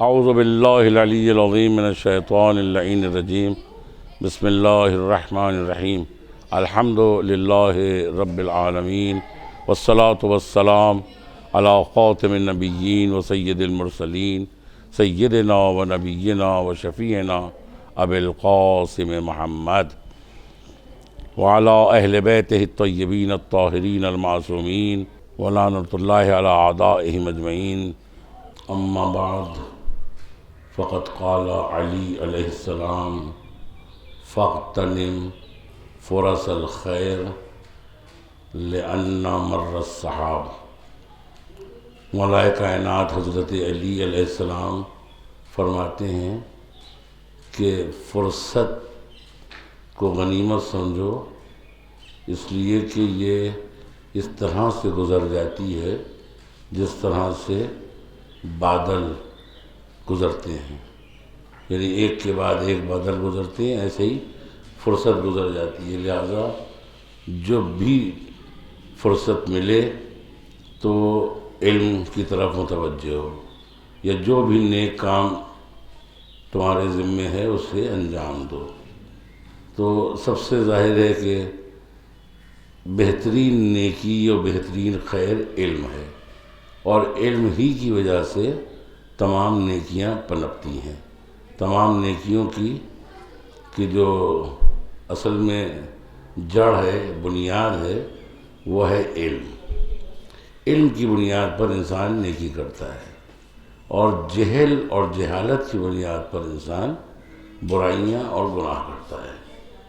اعوذ باللہ العلی العظیم من الشیطان اللعین الرجیم بسم اللہ الرحمن الرحیم الحمد للہ رب العالمین والصلاة والسلام علی خاتم النبیین و سید المرسلین سیدنا و نبینا و شفیعنا ابی القاسم محمد وعلی اہل بیتہ الطیبین الطاہرین المعصومین ولعنۃ اللہ علی اعدائہم اجمعین اما بعد فقد قال علی علیہ السلام فاغتنم فرص الخیر لأن مر السحاب۔ مولا کائنات حضرت علی علیہ السلام فرماتے ہیں کہ فرصت کو غنیمت سمجھو، اس لیے کہ یہ اس طرح سے گزر جاتی ہے جس طرح سے بادل گزرتے ہیں، یعنی ایک کے بعد ایک بادل گزرتے ہیں، ایسے ہی فرصت گزر جاتی ہے۔ لہذا جب بھی فرصت ملے تو علم کی طرف متوجہ ہو، یا جو بھی نیک کام تمہارے ذمے ہے اسے انجام دو۔ تو سب سے ظاہر ہے کہ بہترین نیکی اور بہترین خیر علم ہے، اور علم ہی کی وجہ سے تمام نیکیاں پنپتی ہیں۔ تمام نیکیوں کی جو اصل میں جڑ ہے، بنیاد ہے، وہ ہے علم۔ علم کی بنیاد پر انسان نیکی کرتا ہے، اور جہل اور جہالت کی بنیاد پر انسان برائیاں اور گناہ کرتا ہے۔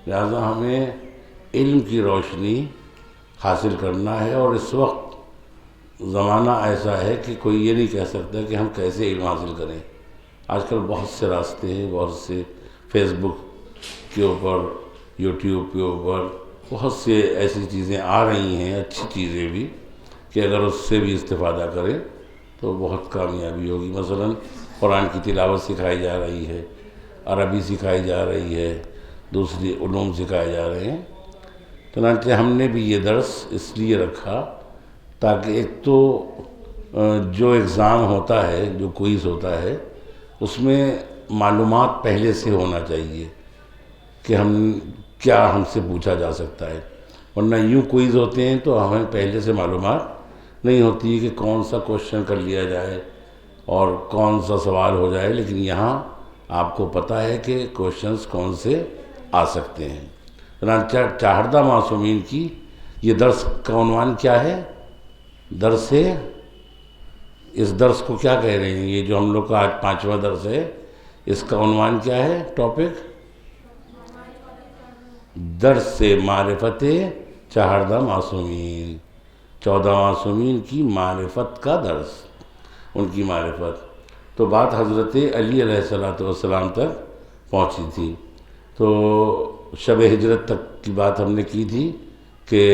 لہذا ہمیں علم کی روشنی حاصل کرنا ہے، اور اس وقت زمانہ ایسا ہے کہ کوئی یہ نہیں کہہ سکتا کہ ہم کیسے علم حاصل کریں۔ آج کل بہت سے راستے ہیں، بہت سے فیس بک کے اوپر، یوٹیوب کے اوپر بہت سے ایسی چیزیں آ رہی ہیں، اچھی چیزیں بھی، کہ اگر اس سے بھی استفادہ کریں تو بہت کامیابی ہوگی۔ مثلا قرآن کی تلاوت سکھائی جا رہی ہے، عربی سکھائی جا رہی ہے، دوسری علوم سکھائے جا رہے ہیں۔ چنانچہ ہم نے بھی یہ درس اس لیے رکھا تاکہ ایک تو جو ایگزام ہوتا ہے، جو کوئز ہوتا ہے، اس میں معلومات پہلے سے ہونا چاہیے کہ ہم سے پوچھا جا سکتا ہے، ورنہ یوں کوئز ہوتے ہیں تو ہمیں پہلے سے معلومات نہیں ہوتی ہے کہ کون سا کوشچن کر لیا جائے اور کون سا سوال ہو جائے، لیکن یہاں آپ کو پتہ ہے کہ کوشچنز کون سے آ سکتے ہیں۔ چنانچہ چاہردہ معصومین کی یہ درس کا عنوان کیا ہے؟ درس ہے، اس درس کو کیا کہہ رہے ہیں؟ یہ جو ہم لوگ کا آج 5واں درس ہے، اس کا عنوان کیا ہے؟ ٹاپک درس معرفت چاہردہ معصومین، 14 معصومین کی معرفت کا درس، ان کی معرفت۔ تو بات حضرت علی علیہ السلام تک پہنچی تھی، تو شب ہجرت تک کی بات ہم نے کی تھی کہ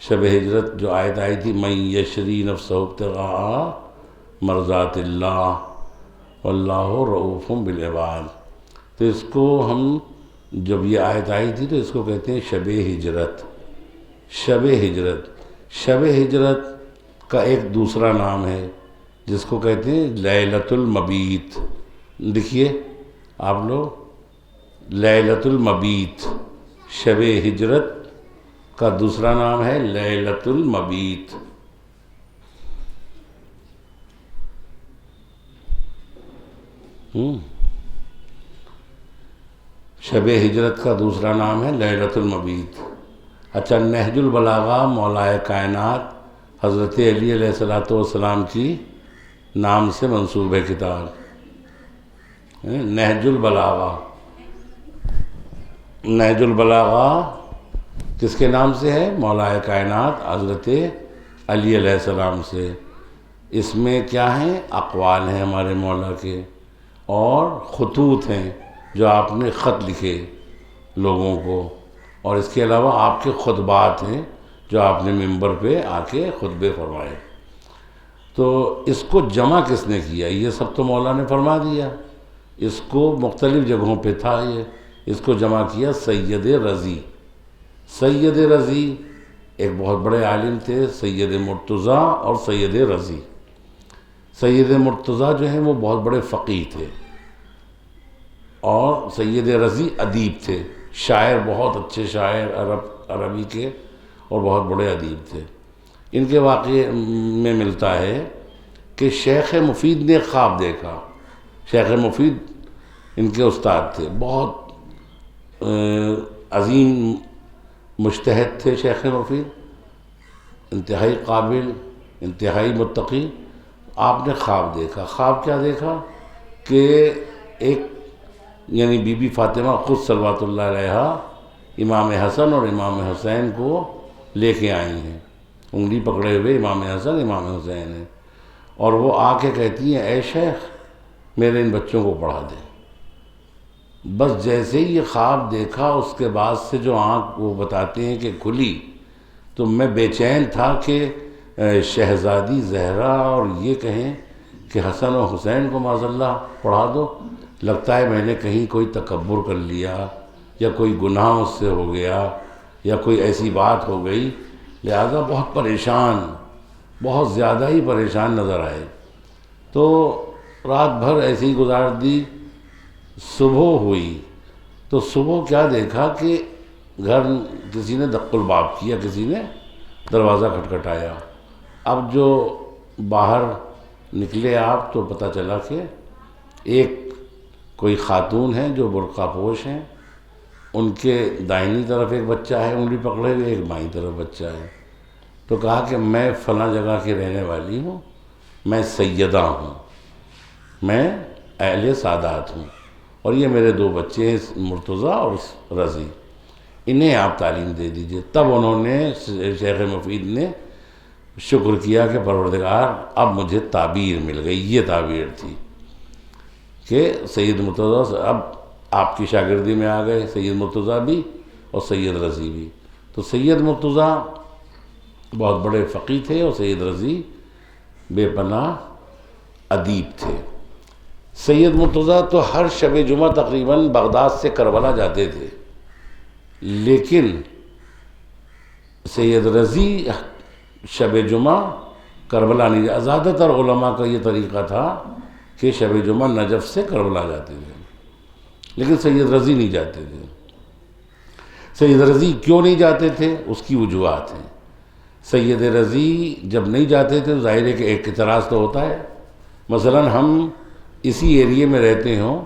شب ہجرت جو آیت آئی تھی، من یشری نفسہ ابتغاء مرضات اللہ واللہ رؤوف بالعباد، تو اس کو ہم جب یہ آیت آئی تھی تو اس کو کہتے ہیں شب ہجرت۔ شب ہجرت، شب ہجرت کا ایک دوسرا نام ہے جس کو کہتے ہیں لیلۃ المبیت۔ لکھیے آپ لوگ، لیلۃ المبیت، شب ہجرت کا دوسرا نام ہے لیلۃ المبیت۔ شب ہجرت کا دوسرا نام ہے لیلۃ المبیت۔ اچھا، نہج البلاغہ مولا کائنات حضرت علی علیہ السلام کی نام سے منسوب ہے کتاب، نہج البلاغہ۔ نہج البلاغہ کس کے نام سے ہے؟ مولا کائنات حضرت علی علیہ السلام سے۔ اس میں کیا ہیں؟ اقوال ہیں ہمارے مولا کے، اور خطوط ہیں جو آپ نے خط لکھے لوگوں کو، اور اس کے علاوہ آپ کے خطبات ہیں جو آپ نے ممبر پہ آ کے خطبے فرمائے۔ تو اس کو جمع کس نے کیا؟ یہ سب تو مولا نے فرما دیا، اس کو مختلف جگہوں پہ تھا، اس کو جمع کیا سید رضی۔ سید رضی ایک بہت بڑے عالم تھے، سید مرتضیٰ اور سید رضی۔ سید مرتضیٰ جو ہیں وہ بہت بڑے فقیہ تھے، اور سید رضی ادیب تھے، شاعر، بہت اچھے شاعر عربی کے، اور بہت بڑے ادیب تھے۔ ان کے واقعے میں ملتا ہے کہ شیخ مفید نے خواب دیکھا۔ شیخ مفید ان کے استاد تھے، بہت عظیم مجتہد تھے شیخ مفید، انتہائی قابل، انتہائی متقی۔ آپ نے خواب دیکھا۔ خواب کیا دیکھا کہ ایک یعنی بی بی فاطمہ خود صلوات اللہ علیہا امام حسن اور امام حسین کو لے کے آئی ہیں، انگلی پکڑے ہوئے امام حسن امام حسین ہیں، اور وہ آ کے کہتی ہیں اے شیخ میرے ان بچوں کو پڑھا دیں۔ بس جیسے ہی یہ خواب دیکھا اس کے بعد سے جو آنکھ وہ بتاتے ہیں کہ کھلی، تو میں بے چین تھا کہ شہزادی زہرا اور یہ کہیں کہ حسن و حسین کو معاذ اللہ پڑھا دو، لگتا ہے میں نے کہیں کوئی تکبر کر لیا یا کوئی گناہ مجھ سے ہو گیا یا کوئی ایسی بات ہو گئی، لہذا بہت پریشان، بہت زیادہ ہی پریشان نظر آئے۔ تو رات بھر ایسے ہی گزار دی۔ صبح ہوئی تو صبح کیا دیکھا کہ گھر کسی نے دق الباب کیا، کسی نے دروازہ کھٹکھٹایا۔ اب جو باہر نکلے آپ تو پتہ چلا کہ ایک کوئی خاتون ہیں جو برقع پوش ہیں، ان کے دائنی طرف ایک بچہ ہے انگلی پکڑے ہوئے، ایک بائیں طرف بچہ ہے۔ تو کہا کہ میں فلاں جگہ کی رہنے والی ہوں، میں سیدہ ہوں، میں اہل سادات ہوں، اور یہ میرے دو بچے ہیں مرتضیٰ اور رضی، انہیں آپ تعلیم دے دیجئے۔ تب انہوں نے شیخ مفید نے شکر کیا کہ پروردگار اب مجھے تعبیر مل گئی۔ یہ تعبیر تھی کہ سید مرتضیٰ اب آپ کی شاگردی میں آ گئے، سید مرتضیٰ بھی اور سید رضی بھی۔ تو سید مرتضیٰ بہت بڑے فقیہ تھے اور سید رضی بے پناہ ادیب تھے۔ سید مرتضیٰ تو ہر شب جمعہ تقریباً بغداد سے کربلا جاتے تھے، لیکن سید رضی شب جمعہ کربلا نہیں جاتے۔ زیادہ تر علماء کا یہ طریقہ تھا کہ شب جمعہ نجف سے کربلا جاتے تھے، لیکن سید رضی نہیں جاتے تھے۔ سید رضی کیوں نہیں جاتے تھے؟ اس کی وجوہات ہیں۔ سید رضی جب نہیں جاتے تھے تو ظاہر ہے کہ ایک اعتراض تو ہوتا ہے، مثلا ہم اسی ایریے میں رہتے ہوں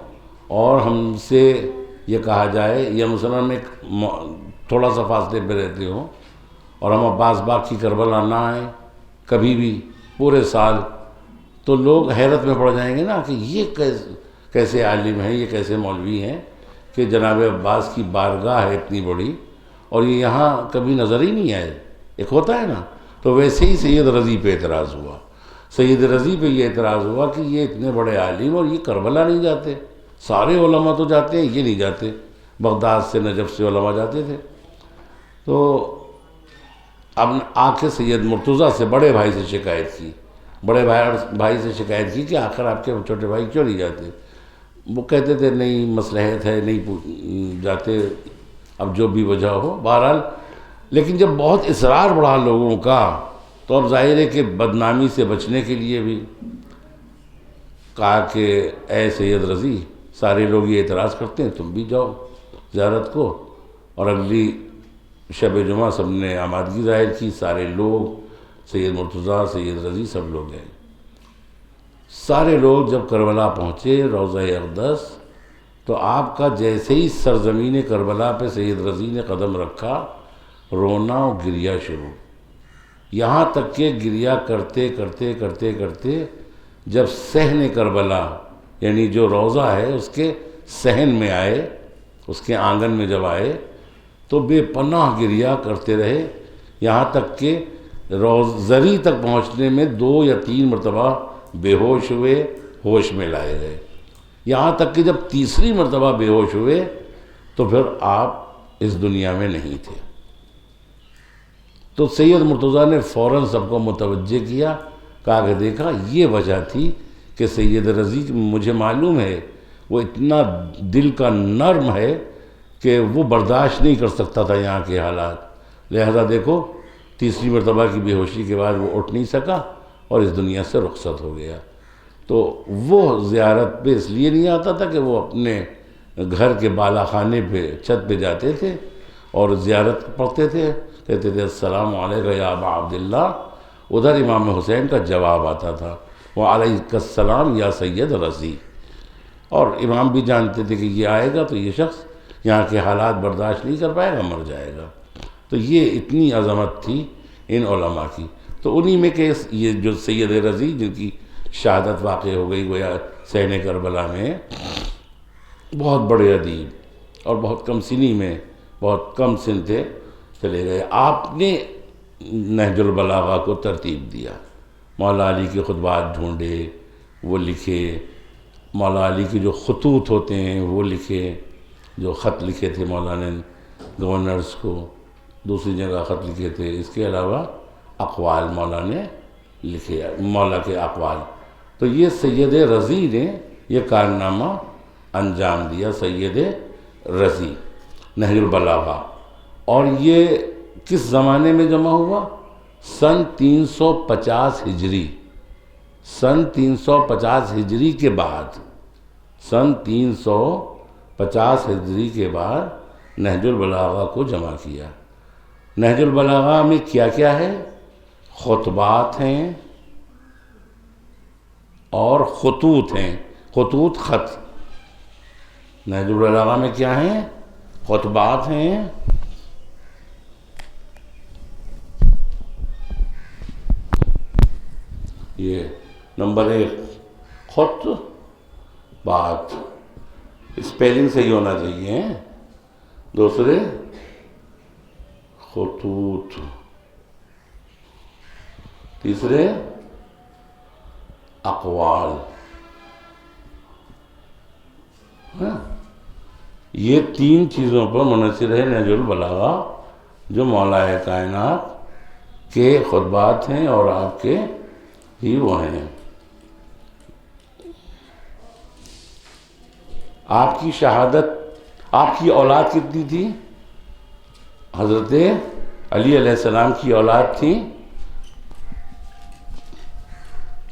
اور ہم سے یہ کہا جائے، یا مثلا ہم ایک تھوڑا سا فاصلے پہ رہتے ہوں اور ہم عباس باغ کی کربلا نہ آئیں کبھی بھی پورے سال، تو لوگ حیرت میں پڑ جائیں گے نا کہ یہ کیسے عالم ہیں، یہ کیسے مولوی ہیں کہ جناب عباس کی بارگاہ ہے اتنی بڑی اور یہ یہاں کبھی نظر ہی نہیں آئے، ایک ہوتا ہے نا۔ تو ویسے ہی سید رضی پہ اعتراض ہوا، سید رضی پہ یہ اعتراض ہوا کہ یہ اتنے بڑے عالم اور یہ کربلا نہیں جاتے، سارے علماء تو جاتے ہیں، یہ نہیں جاتے۔ بغداد سے نجف سے علماء جاتے تھے۔ تو اب آ کے سید مرتضیٰ سے بڑے بھائی سے شکایت کی، بڑے بھائی سے شکایت کی کہ آخر آپ کے چھوٹے بھائی کیوں نہیں جاتے؟ وہ کہتے تھے نہیں مصلحت ہے، نہیں جاتے، اب جو بھی وجہ ہو بہرحال۔ لیکن جب بہت اصرار بڑھا لوگوں کا تو اب ظاہر ہے کہ بدنامی سے بچنے کے لیے بھی کہا کہ اے سید رضی سارے لوگ یہ اعتراض کرتے ہیں، تم بھی جاؤ زیارت کو۔ اور اگلی شب جمعہ سب نے آمادگی ظاہر کی، سارے لوگ، سید مرتضیٰ، سید رضی، سب لوگ گئے۔ سارے لوگ جب کربلا پہنچے روضہ اقدس، تو آپ کا جیسے ہی سرزمین کربلا پہ سید رضی نے قدم رکھا، رونا اور گریہ شروع، یہاں تک کہ گریہ کرتے کرتے کرتے کرتے جب صحن کربلا یعنی جو روضہ ہے اس کے صحن میں آئے، اس کے آنگن میں جب آئے تو بے پناہ گریہ کرتے رہے، یہاں تک کہ زری تک پہنچنے میں 2 یا 3 مرتبہ بے ہوش ہوئے، ہوش میں لائے گئے، یہاں تک کہ جب تیسری مرتبہ بے ہوش ہوئے تو پھر آپ اس دنیا میں نہیں تھے۔ تو سید مرتضیٰ نے فوراً سب کو متوجہ کیا، کہا کہ دیکھا یہ وجہ تھی کہ سید رضی مجھے معلوم ہے وہ اتنا دل کا نرم ہے کہ وہ برداشت نہیں کر سکتا تھا یہاں کے حالات، لہذا دیکھو تیسری مرتبہ کی بے ہوشی کے بعد وہ اٹھ نہیں سکا اور اس دنیا سے رخصت ہو گیا۔ تو وہ زیارت پہ اس لیے نہیں آتا تھا کہ وہ اپنے گھر کے بالا خانے پہ چھت پہ جاتے تھے اور زیارت پڑھتے تھے، کہتے تھے السلام علیکم یا ابا عبداللہ، ادھر امام حسین کا جواب آتا تھا وعلیک السلام یا سید رضی، اور امام بھی جانتے تھے کہ یہ آئے گا تو یہ شخص یہاں کے حالات برداشت نہیں کر پائے گا، مر جائے گا۔ تو یہ اتنی عظمت تھی ان علماء کی۔ تو انہی میں کہ یہ جو سید رضی جن کی شہادت واقع ہو گئی گویا صحن کربلا میں، بہت بڑے ادیب اور بہت کم سنی میں، بہت کم سن تھے، چلے گئے۔ آپ نے نہج البلاغہ کو ترتیب دیا، مولا علی کے خطبات ڈھونڈے، وہ لکھے، مولا علی کے جو خطوط ہوتے ہیں وہ لکھے، جو خط لکھے تھے مولانا نے گورنرز کو، دوسری جگہ خط لکھے تھے، اس کے علاوہ اقوال مولا نے لکھے، مولا کے اقوال۔ تو یہ سید رضی نے یہ کارنامہ انجام دیا، سید رضی نہج البلاغہ۔ اور یہ کس زمانے میں جمع ہوا؟ سن 350 ہجری، سن 350 ہجری کے بعد، سن 350 ہجری کے بعد نہج البلاغہ کو جمع کیا۔ نہج البلاغہ میں کیا کیا ہے؟ خطبات ہیں اور خطوط ہیں، خطوط خط۔ نہج البلاغہ میں کیا ہیں؟ خطبات ہیں یہ نمبر 1 خط بات، اسپیلنگ صحیح ہونا چاہیے، دوسرے خطوط، تیسرے اقوال۔ یہ 3 چیزوں پر منحصر ہے نہج البلاغہ، جو مولا کائنات کے خطبات ہیں اور آپ کے ہی وہ ہیں۔ آپ کی شہادت، آپ کی اولاد کتنی تھی؟ حضرت علی علیہ السلام کی اولاد تھی،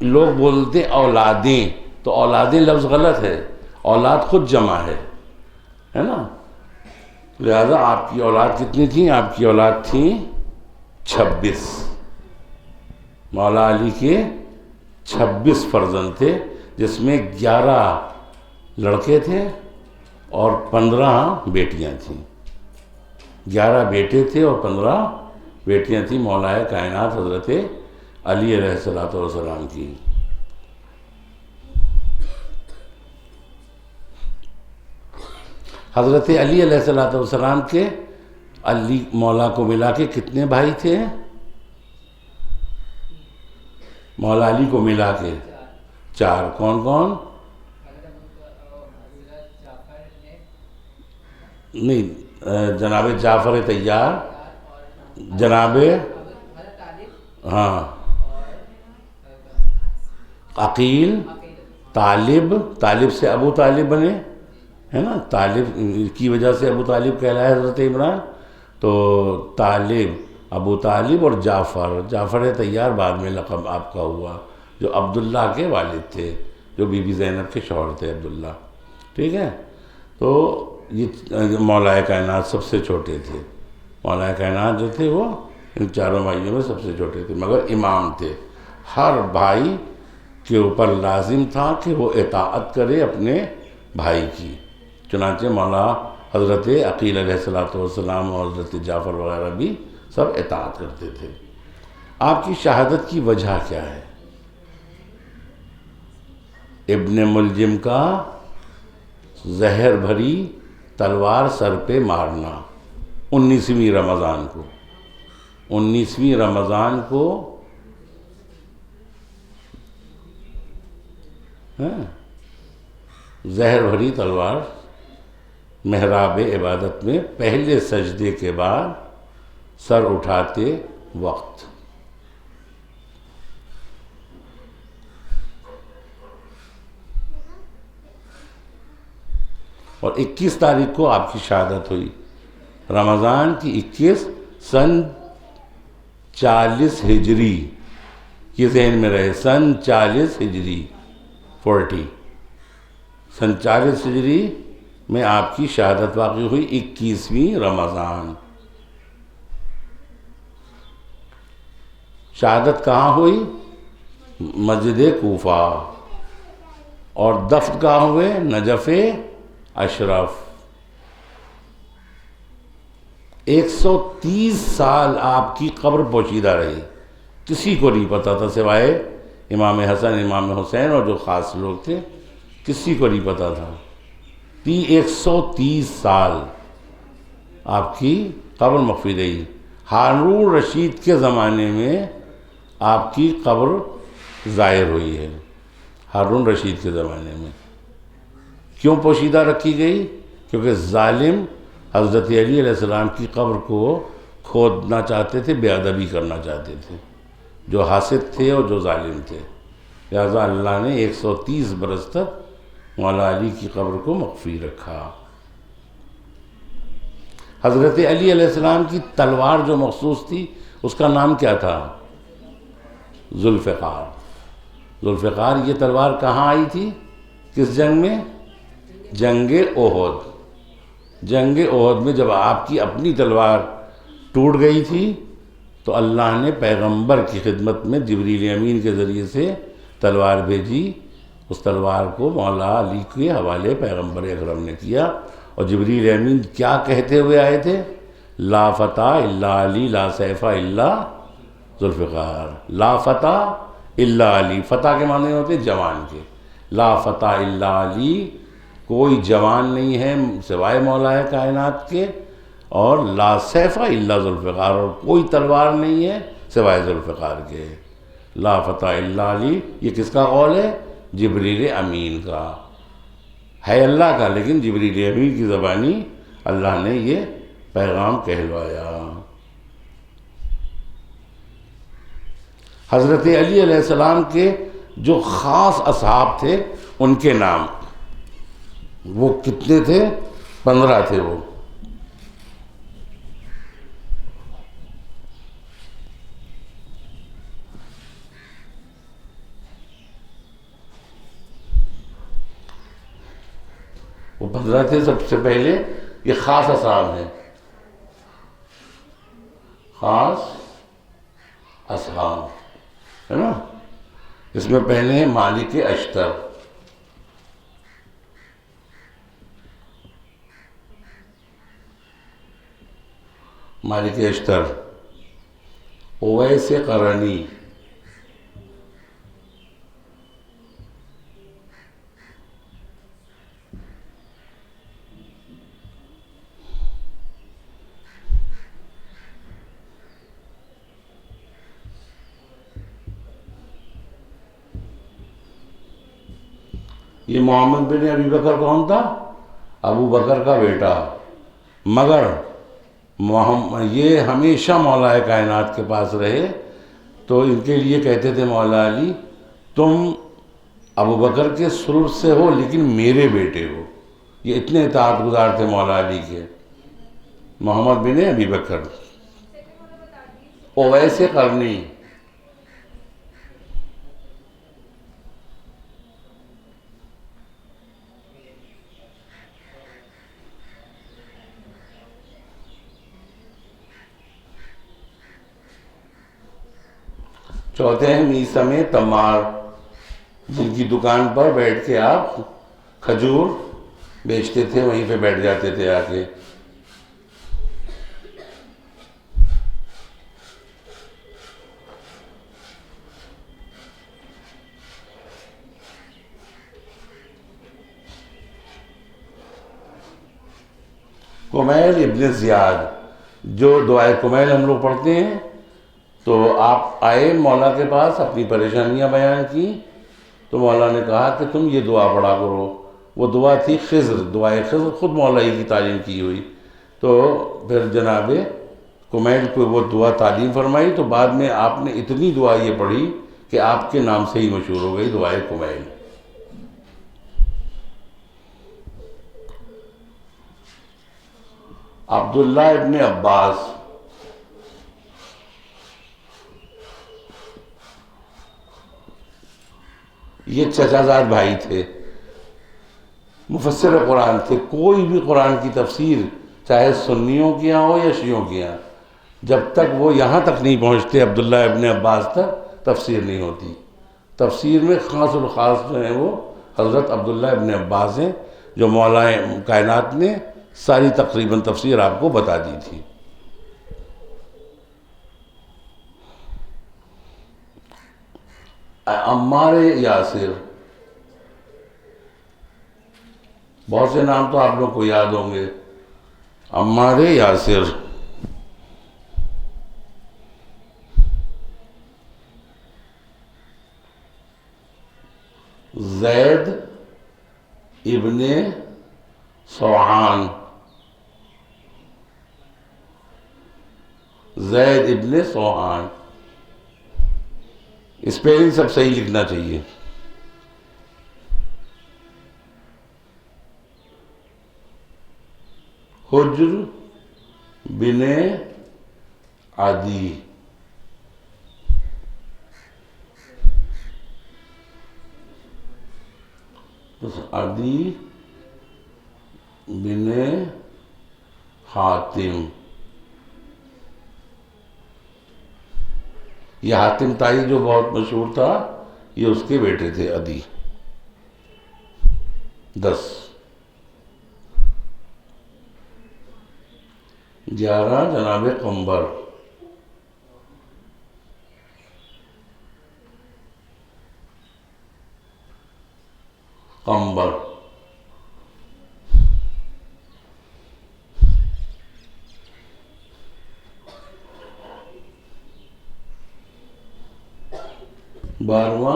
لوگ بولتے اولادیں، تو اولادیں لفظ غلط ہے، اولاد خود جمع ہے نا؟ لہذا آپ کی اولاد کتنی تھی؟ آپ کی اولاد تھی 26۔ مولا علی کے 26 فرزند تھے، جس میں 11 لڑکے تھے اور 15 بیٹیاں تھیں۔ 11 بیٹے تھے اور 15 بیٹیاں تھیں مولا کائنات حضرت علی علیہ السلام کی۔ حضرت علی علیہ السلام کے علی مولا کو ملا کے کتنے بھائی تھے؟ مولا علی کو ملا کے 4۔ کون کون؟ نہیں، جناب جعفر طیار، جناب عقیل، طالب سے ابو طالب بنے، ہے نا؟ طالب کی وجہ سے ابو طالب کہلائے حضرت عمران، تو طالب، ابو طالب اور جعفر طیار بعد میں لقب آپ کا ہوا، جو عبداللہ کے والد تھے، جو بی بی زینب کے شوہر تھے عبداللہ، ٹھیک ہے؟ تو یہ مولا کائنات سب سے چھوٹے تھے۔ مولا کائنات جو تھے وہ ان 4 بھائیوں میں سب سے چھوٹے تھے، مگر امام تھے۔ ہر بھائی کے اوپر لازم تھا کہ وہ اطاعت کرے اپنے بھائی کی، چنانچہ مولا حضرت عقیل علیہ السلام اور حضرت جعفر وغیرہ بھی سب اطاعت کرتے تھے۔ آپ کی شہادت کی وجہ کیا ہے؟ ابن ملجم کا زہر بھری تلوار سر پہ مارنا، 19ویں رمضان کو، 19ویں رمضان کو زہر بھری تلوار محراب عبادت میں پہلے سجدے کے بعد سر اٹھاتے وقت۔ اور 21 تاریخ کو آپ کی شہادت ہوئی، رمضان کی 21 سن 40 ہجری، یہ ذہن میں رہے، سن 40 ہجری، 40 سن 40 ہجری میں آپ کی شہادت واقع ہوئی 21ویں رمضان۔ شہادت کہاں ہوئی؟ مسجد کوفہ، اور دفن کہاں ہوئے؟ Najaf Ashraf. 130 سال آپ کی قبر پوشیدہ رہی، کسی کو نہیں پتا تھا سوائے امام حسن، امام حسین اور جو خاص لوگ تھے، کسی کو نہیں پتا تھا۔ 130 سال آپ کی قبر مخفی رہی۔ ہارون رشید کے زمانے میں آپ کی قبر ظاہر ہوئی ہے، ہارون رشید کے زمانے میں۔ کیوں پوشیدہ رکھی گئی؟ کیونکہ ظالم حضرت علی علیہ السلام کی قبر کو کھودنا چاہتے تھے، بے ادبی کرنا چاہتے تھے، جو حاسد تھے اور جو ظالم تھے۔ لہذا اللہ نے 130 برس تک مولا علی کی قبر کو مخفی رکھا۔ حضرت علی علیہ السلام کی تلوار جو مخصوص تھی اس کا نام کیا تھا؟ ذوالفقار۔ ذوالفقار یہ تلوار کہاں آئی تھی؟ کس جنگ میں؟ جنگ احد۔ جنگ احد میں جب آپ کی اپنی تلوار ٹوٹ گئی تھی تو اللہ نے پیغمبر کی خدمت میں جبریل امین کے ذریعے سے تلوار بھیجی۔ اس تلوار کو مولا علی کے حوالے پیغمبر اکرم نے کیا، اور جبریل امین کیا کہتے ہوئے آئے تھے؟ لا فتح الا علی، لا سیف الا ذوالفقار۔ لا فتح الا علی، فتح کے معنی ہوتے جوان کے۔ لا فتح الا علی، کوئی جوان نہیں ہے سوائے مولا کائنات کے، اور لا سیف الا ذوالفقار، اور کوئی تلوار نہیں ہے سوائے ذوالفقار کے۔ لا فتح الا علی، یہ کس کا قول ہے؟ جبریل امین کا، ہے اللہ کا، لیکن جبریل امین کی زبانی اللہ نے یہ پیغام کہلوایا۔ حضرت علی علیہ السلام کے جو خاص اصحاب تھے ان کے نام وہ کتنے تھے؟ 15 تھے وہ۔ وہ 15 تھے۔ سب سے پہلے یہ خاص اصحاب ہیں، خاص اصحاب ہے نا۔ اس میں پہلے ہیں مالک اشتر، مالک اشتر، اویس قرنی، یہ محمد بن ابی بکر کون تھا؟ ابو بکر کا بیٹا، مگر یہ ہمیشہ مولا کائنات کے پاس رہے، تو ان کے لیے کہتے تھے مولا علی تم ابو بکر کے سلب سے ہو لیکن میرے بیٹے ہو۔ یہ اتنے اطاعت گزار تھے مولا علی کے۔ محمد بن ابی بکر، اویس قرنی، چوتھے ہیں میثم تمار، جن کی دکان پر بیٹھ کے آپ کھجور بیچتے تھے، وہیں پہ بیٹھ جاتے تھے آ کے۔ کمیل ابن زیاد، جو دعائے کمیل ہم لوگ پڑھتے ہیں، تو آپ آئے مولا کے پاس، اپنی پریشانیاں بیان کی، تو مولا نے کہا کہ تم یہ دعا پڑھا کرو۔ وہ دعا تھی خضر، دعائے خضر، خود مولا ہی کی تعلیم کی ہوئی۔ تو پھر جناب کمیل کو وہ دعا تعلیم فرمائی، تو بعد میں آپ نے اتنی دعا یہ پڑھی کہ آپ کے نام سے ہی مشہور ہو گئی دعائے کمیل۔ عبداللہ ابن عباس، یہ چچا زاد بھائی تھے، مفسر قرآن تھے. کوئی بھی قرآن کی تفسیر چاہے سنیوں کی یہاں ہو یا شیعوں کی یہاں، جب تک وہ یہاں تک نہیں پہنچتے عبداللہ ابن عباس تک، تفسیر نہیں ہوتی. تفسیر میں خاص الخاص جو ہیں وہ حضرت عبداللہ ابن عباس ہیں، جو مولا کائنات نے ساری تقریباً تفسیر آپ کو بتا دی تھی. عمار یاسر، بہت سے نام تو آپ لوگ کو یاد ہوں گے. عمار یاسر، زید ابن سوحان، زید ابن سوحان. اسپیلنگ سب صحیح لکھنا چاہیے. حجر بن عدی، عدی بن حاتم. یہ حاتم تائی جو بہت مشہور تھا، یہ اس کے بیٹے تھے عدی. 10. 11 جناب قنبر، قنبر. 12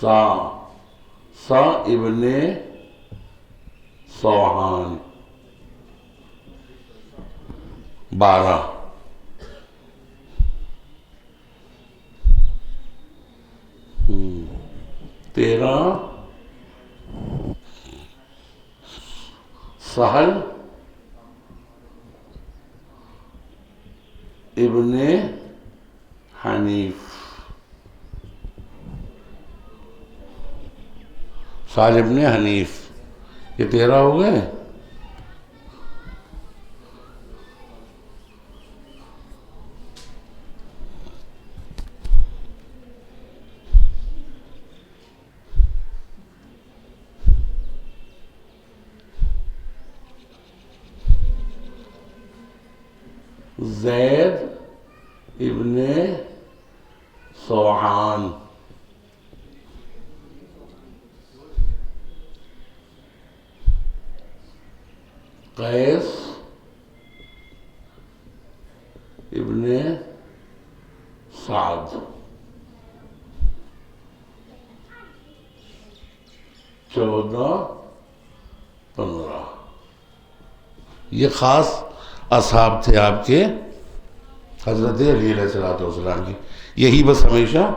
سا ابن سوحان، 12. 13 سہل ابن حنیف، سہل ابن حنیف. یہ 13 ہو گئے. زید ابن سوحان، قیس ابن سعد، 14 15. یہ خاص اصحاب تھے آپ کے حضرت علی علیہ السلام کی. یہی بس ہمیشہ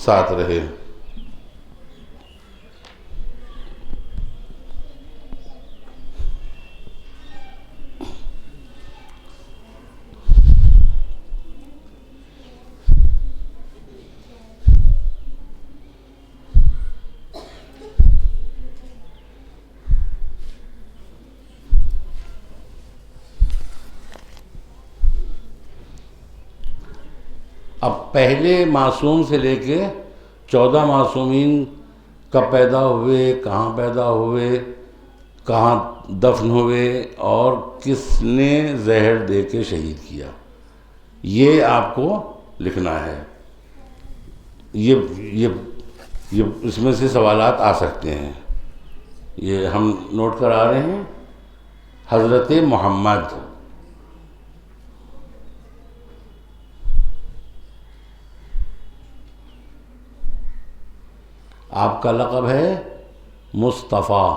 ساتھ رہے. اب پہلے معصوم سے لے کے 14 معصومین کب پیدا ہوئے، کہاں پیدا ہوئے، کہاں دفن ہوئے، اور کس نے زہر دے کے شہید کیا، یہ آپ کو لکھنا ہے. یہ اس میں سے سوالات آ سکتے ہیں. یہ ہم نوٹ کرا رہے ہیں. حضرت محمد، آپ کا لقب ہے مصطفیٰ.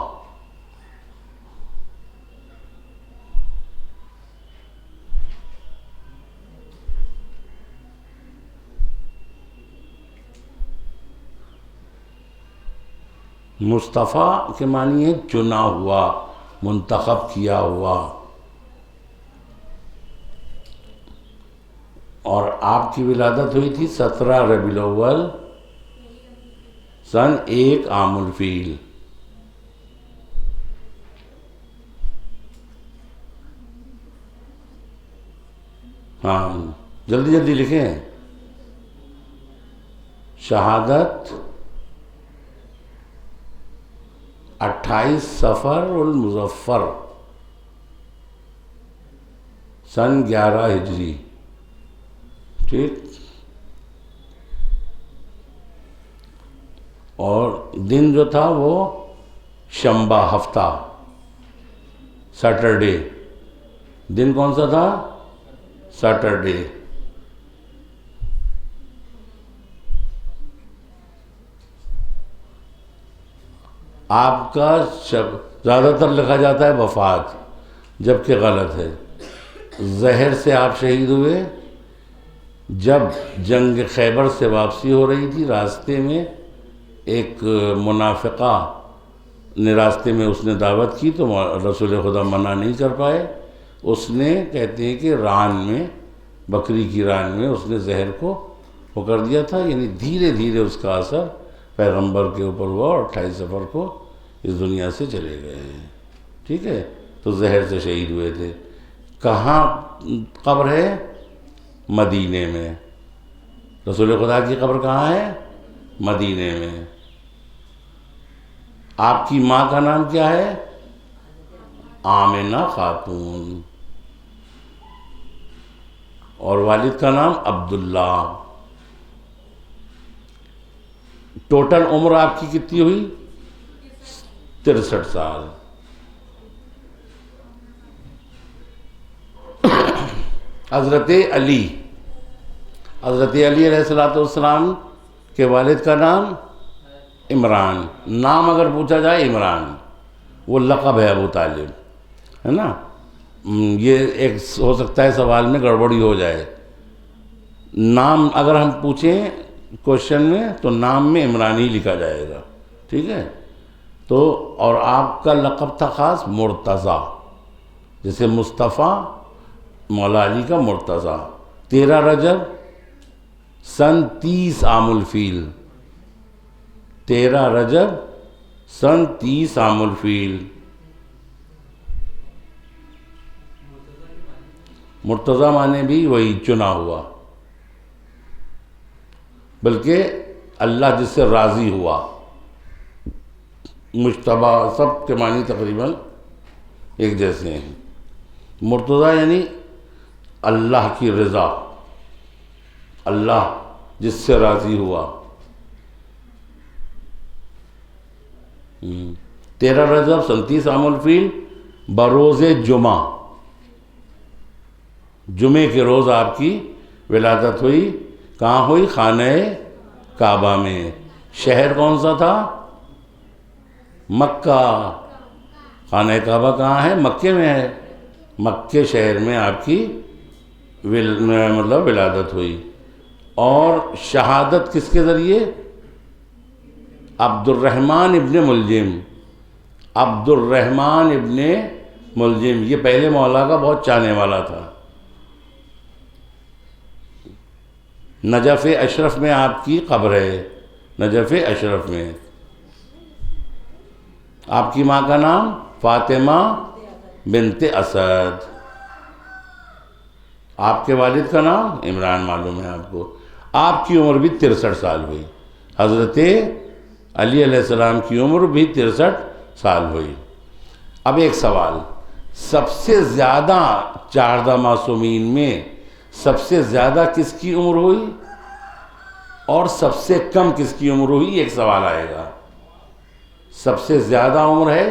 مصطفیٰ کے معنی ہے چنا ہوا، منتخب کیا ہوا. اور آپ کی ولادت ہوئی تھی 17 ربیع الاول سن 1 عام الفیل. ہاں جلدی جلدی لکھیں. شہادت 28 صفر المظفر سن 11 ہجری. ٹھیک. اور دن جو تھا وہ شنبہ، ہفتہ، سیٹرڈے. دن کون سا تھا؟ سیٹرڈے. آپ کا زیادہ تر لکھا جاتا ہے وفات، جبکہ غلط ہے. زہر سے آپ شہید ہوئے جب جنگ خیبر سے واپسی ہو رہی تھی. راستے میں ایک منافقہ نے راستے میں اس نے دعوت کی تو رسول خدا منع نہیں کر پائے. اس نے کہتے ہیں کہ ران میں، بکری کی ران میں اس نے زہر کو وہ کر دیا تھا. یعنی دھیرے دھیرے اس کا اثر پیغمبر کے اوپر ہوا اور 28 صفر کو اس دنیا سے چلے گئے ہیں. ٹھیک ہے. تو زہر سے شہید ہوئے تھے. کہاں قبر ہے؟ مدینے میں. رسول خدا کی قبر کہاں ہے؟ مدینے میں. آپ کی ماں کا نام کیا ہے؟ آمنہ خاتون. اور والد کا نام عبداللہ. ٹوٹل عمر آپ کی کتنی ہوئی؟ 63 سال. حضرت علی علیہ السلام کے والد کا نام عمران. نام اگر پوچھا جائے عمران، وہ لقب ہے ابو طالب، ہے نا. یہ ایک ہو سکتا ہے سوال میں گڑبڑی ہو جائے. نام اگر ہم پوچھیں کوشچن میں تو نام میں عمران ہی لکھا جائے گا. ٹھیک ہے. تو اور آپ کا لقب تھا خاص مرتضیٰ، جیسے مصطفیٰ مولا علی کا مرتضیٰ. 13 رجب سن 30 عام الفیل. 13 رجب سن 30 عام الفیل. مرتضیٰ معنی بھی وہی چنا ہوا، بلکہ اللہ جس سے راضی ہوا. مجتبی سب کے معنی تقریباً ایک جیسے ہیں. مرتضیٰ یعنی اللہ کی رضا، اللہ جس سے راضی ہوا. 13 رجب سن 30 عام الفیل بروز جمعہ. جمعے کے روز آپ کی ولادت ہوئی. کہاں ہوئی؟ خانہ کعبہ میں. شہر کون سا تھا؟ مکہ. خانہ کعبہ کہاں ہے؟ مکے میں ہے. مکے شہر میں آپ کی ولادت ہوئی. اور شہادت کس کے ذریعے؟ عبد الرحمن ابن ملجم. عبد الرحمن ابن ملجم یہ پہلے مولا کا بہت چاہنے والا تھا. نجف اشرف میں آپ کی قبر ہے. نجف اشرف میں. آپ کی ماں کا نام فاطمہ بنت اسد. آپ کے والد کا نام عمران معلوم ہے آپ کو. آپ کی عمر بھی 63 سال ہوئی. حضرت علی علیہ السلام کی عمر بھی 63 سال ہوئی. اب ایک سوال، سب سے زیادہ 14 معصومین میں سب سے زیادہ کس کی عمر ہوئی اور سب سے کم کس کی عمر ہوئی؟ ایک سوال آئے گا. سب سے زیادہ عمر ہے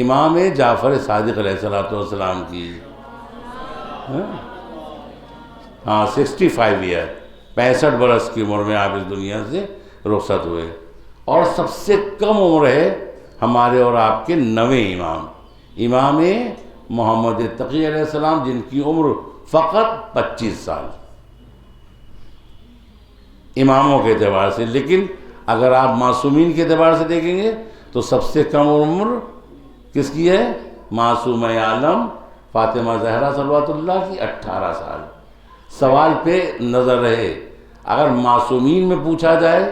امام جعفر صادق علیہ السلام کی. ہاں 65 ایئر، 65 برس کی عمر میں آپ اس دنیا سے رخصت ہوئے. اور سب سے کم عمر ہے ہمارے اور آپ کے 9ویں امام، امام محمد تقی علیہ السلام، جن کی عمر فقط 25 سال اماموں کے اعتبار سے. لیکن اگر آپ معصومین کے اعتبار سے دیکھیں گے تو سب سے کم عمر کس کی ہے؟ معصومہ عالم فاطمہ زہرا صلوات اللہ کی 18 سال. سوال پہ نظر رہے، اگر معصومین میں پوچھا جائے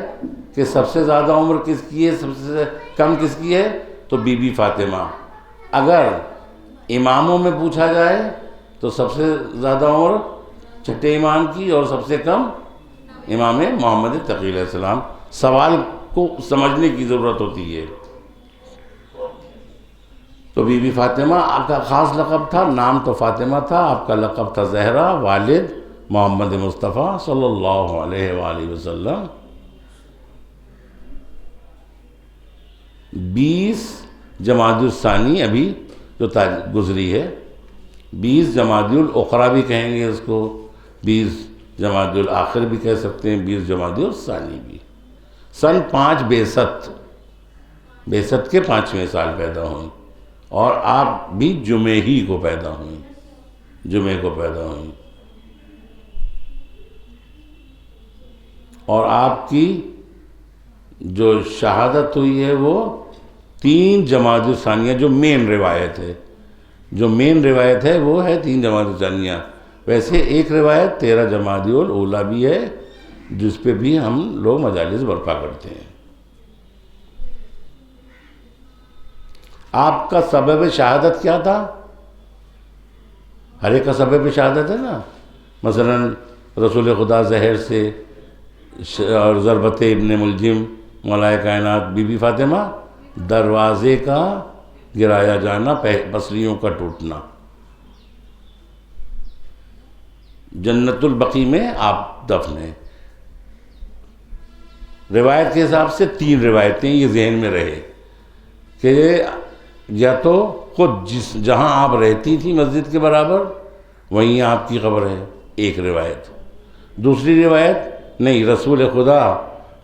کہ سب سے زیادہ عمر کس کی ہے، سب سے کم کس کی ہے، تو بی بی فاطمہ۔ اگر اماموں میں پوچھا جائے تو سب سے زیادہ عمر چھٹے امام کی اور سب سے کم امام محمد تقی علیہ السلام۔ سوال کو سمجھنے کی ضرورت ہوتی ہے۔ تو بی بی فاطمہ آپ کا خاص لقب تھا، نام تو فاطمہ تھا، آپ کا لقب تھا زہرا، والد محمد مصطفیٰ صلی اللہ علیہ وآلہ وسلم۔ 20 جمادی الثانی ابھی جو تاریخ گزری ہے، 20 جمادی الاخری بھی کہیں گے اس کو، 20 جمادی الآخر بھی کہہ سکتے ہیں، 20 جمادی الثانی بھی۔ سن 5 بعثت کے 5ویں سال پیدا ہوئیں، اور آپ بھی جمعے ہی کو پیدا ہوئیں، جمعے کو پیدا ہوئیں۔ اور آپ کی جو شہادت ہوئی ہے وہ 3 جمادی الثانیہ، جو مین روایت ہے، جو مین روایت ہے وہ ہے 3 جمادی الثانیہ۔ ویسے ایک روایت 13 جمادی الاولیٰ بھی ہے، جس پہ بھی ہم لوگ مجالس برپا کرتے ہیں۔ آپ کا سبب شہادت کیا تھا؟ ہر ایک کا سبب شہادت ہے نا، مثلا رسول خدا زہر سے، اور ضربت ابن ملجم مولا کائنات بی بی فاطمہ، دروازے کا گرایا جانا، پسلیوں کا ٹوٹنا۔ جنت البقیع میں آپ دفن ہیں۔ روایت کے حساب سے 3 روایتیں یہ ذہن میں رہے کہ یا تو خود جہاں آپ رہتی تھی مسجد کے برابر وہیں آپ کی قبر ہے، ایک روایت۔ دوسری روایت نہیں، رسول خدا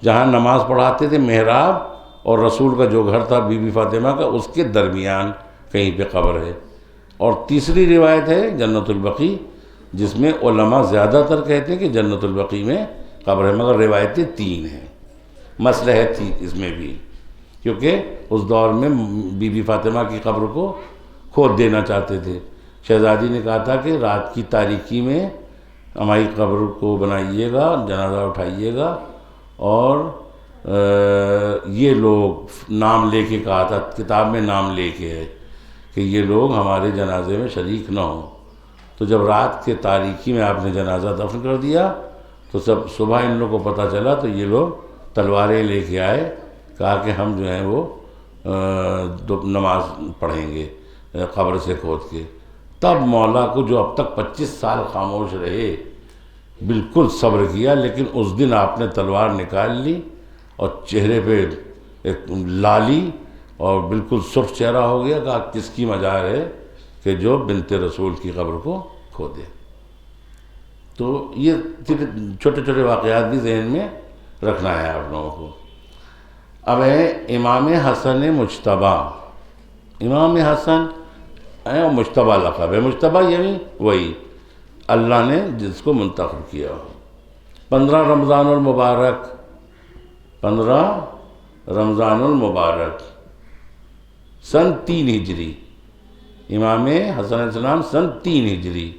جہاں نماز پڑھاتے تھے محراب اور رسول کا جو گھر تھا بی بی فاطمہ کا، اس کے درمیان کہیں پہ قبر ہے۔ اور تیسری روایت ہے جنت البقیع، جس میں علماء زیادہ تر کہتے ہیں کہ جنت البقیع میں قبر ہے، مگر روایتیں 3 ہیں۔ مصلحت تھی اس میں بھی، کیونکہ اس دور میں بی بی فاطمہ کی قبر کو کھود دینا چاہتے تھے۔ شہزادی نے کہا تھا کہ رات کی تاریکی میں ہماری قبر کو بنائیے گا، جنازہ اٹھائیے گا، اور یہ لوگ نام لے کے کہا تھا، کتاب میں نام لے کے ہے کہ یہ لوگ ہمارے جنازے میں شریک نہ ہوں۔ تو جب رات کے تاریکی میں آپ نے جنازہ دفن کر دیا تو صبح ان لوگوں کو پتہ چلا، تو یہ لوگ تلواریں لے کے آئے، کہا کہ ہم جو ہیں وہ نماز پڑھیں گے قبر سے کھود کے۔ تب مولا کو، جو اب تک 25 سال خاموش رہے، بالکل صبر کیا، لیکن اس دن آپ نے تلوار نکال لی اور چہرے پہ ایک لالی اور بالکل سرخ چہرہ ہو گیا، کہا کس کی مجال ہے کہ جو بنت رسول کی قبر کو کھودے۔ تو یہ چھوٹے چھوٹے واقعات بھی ذہن میں رکھنا ہے آپ لوگوں کو۔ اب ہے امام حسن مجتبیٰ۔ امام حسن ہے اور مجتبیٰ لقب ہے۔ مجتبیٰ یعنی وہی اللہ نے جس کو منتخب کیا۔ 15 رمضان المبارک، 15 رمضان المبارک سن 3 ہجری، امام حسن علیہ السلام سن 3 ہجری۔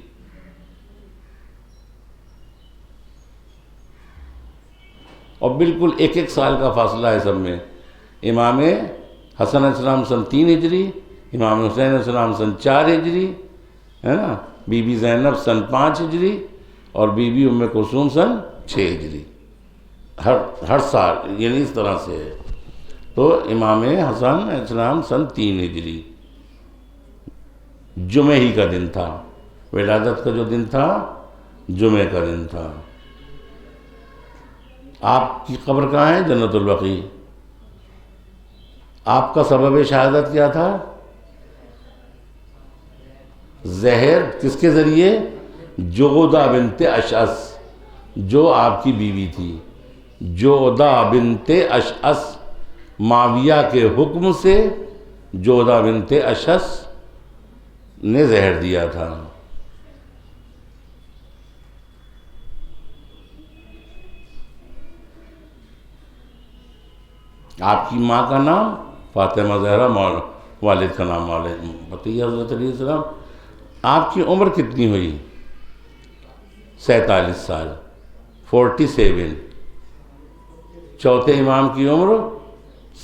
اور بالکل ایک سال کا فاصلہ ہے سب میں۔ امام حسن علیہ السلام سن 3 ہجری، امام حسین علیہ السلام سن 4 ہجری، ہے نا، بی بی زینب سن 5 ہجری، اور بی بی ام کلثوم سن 6 ہجری۔ ہر سال یعنی اس طرح سے ہے۔ تو امام حسن علیہ السلام سن 3 ہجری، جمعہ ہی کا دن تھا، ولادت کا جو دن تھا جمعہ کا دن تھا۔ آپ کی قبر کہاں ہے؟ جنت البقیع۔ آپ کا سبب شہادت کیا تھا؟ زہر کس کے ذریعے؟ جودہ بنت اشعث، جو آپ کی بیوی تھی، جودہ بنت اشعث، معاویہ کے حکم سے جودہ بنت اشعث نے زہر دیا تھا۔ آپ کی ماں کا نام فاطمہ زہرا، والد کا نام بقیہ حضرت علیہ السلام۔ آپ کی عمر کتنی ہوئی؟ 47 سال، 47۔ چوتھے امام کی عمر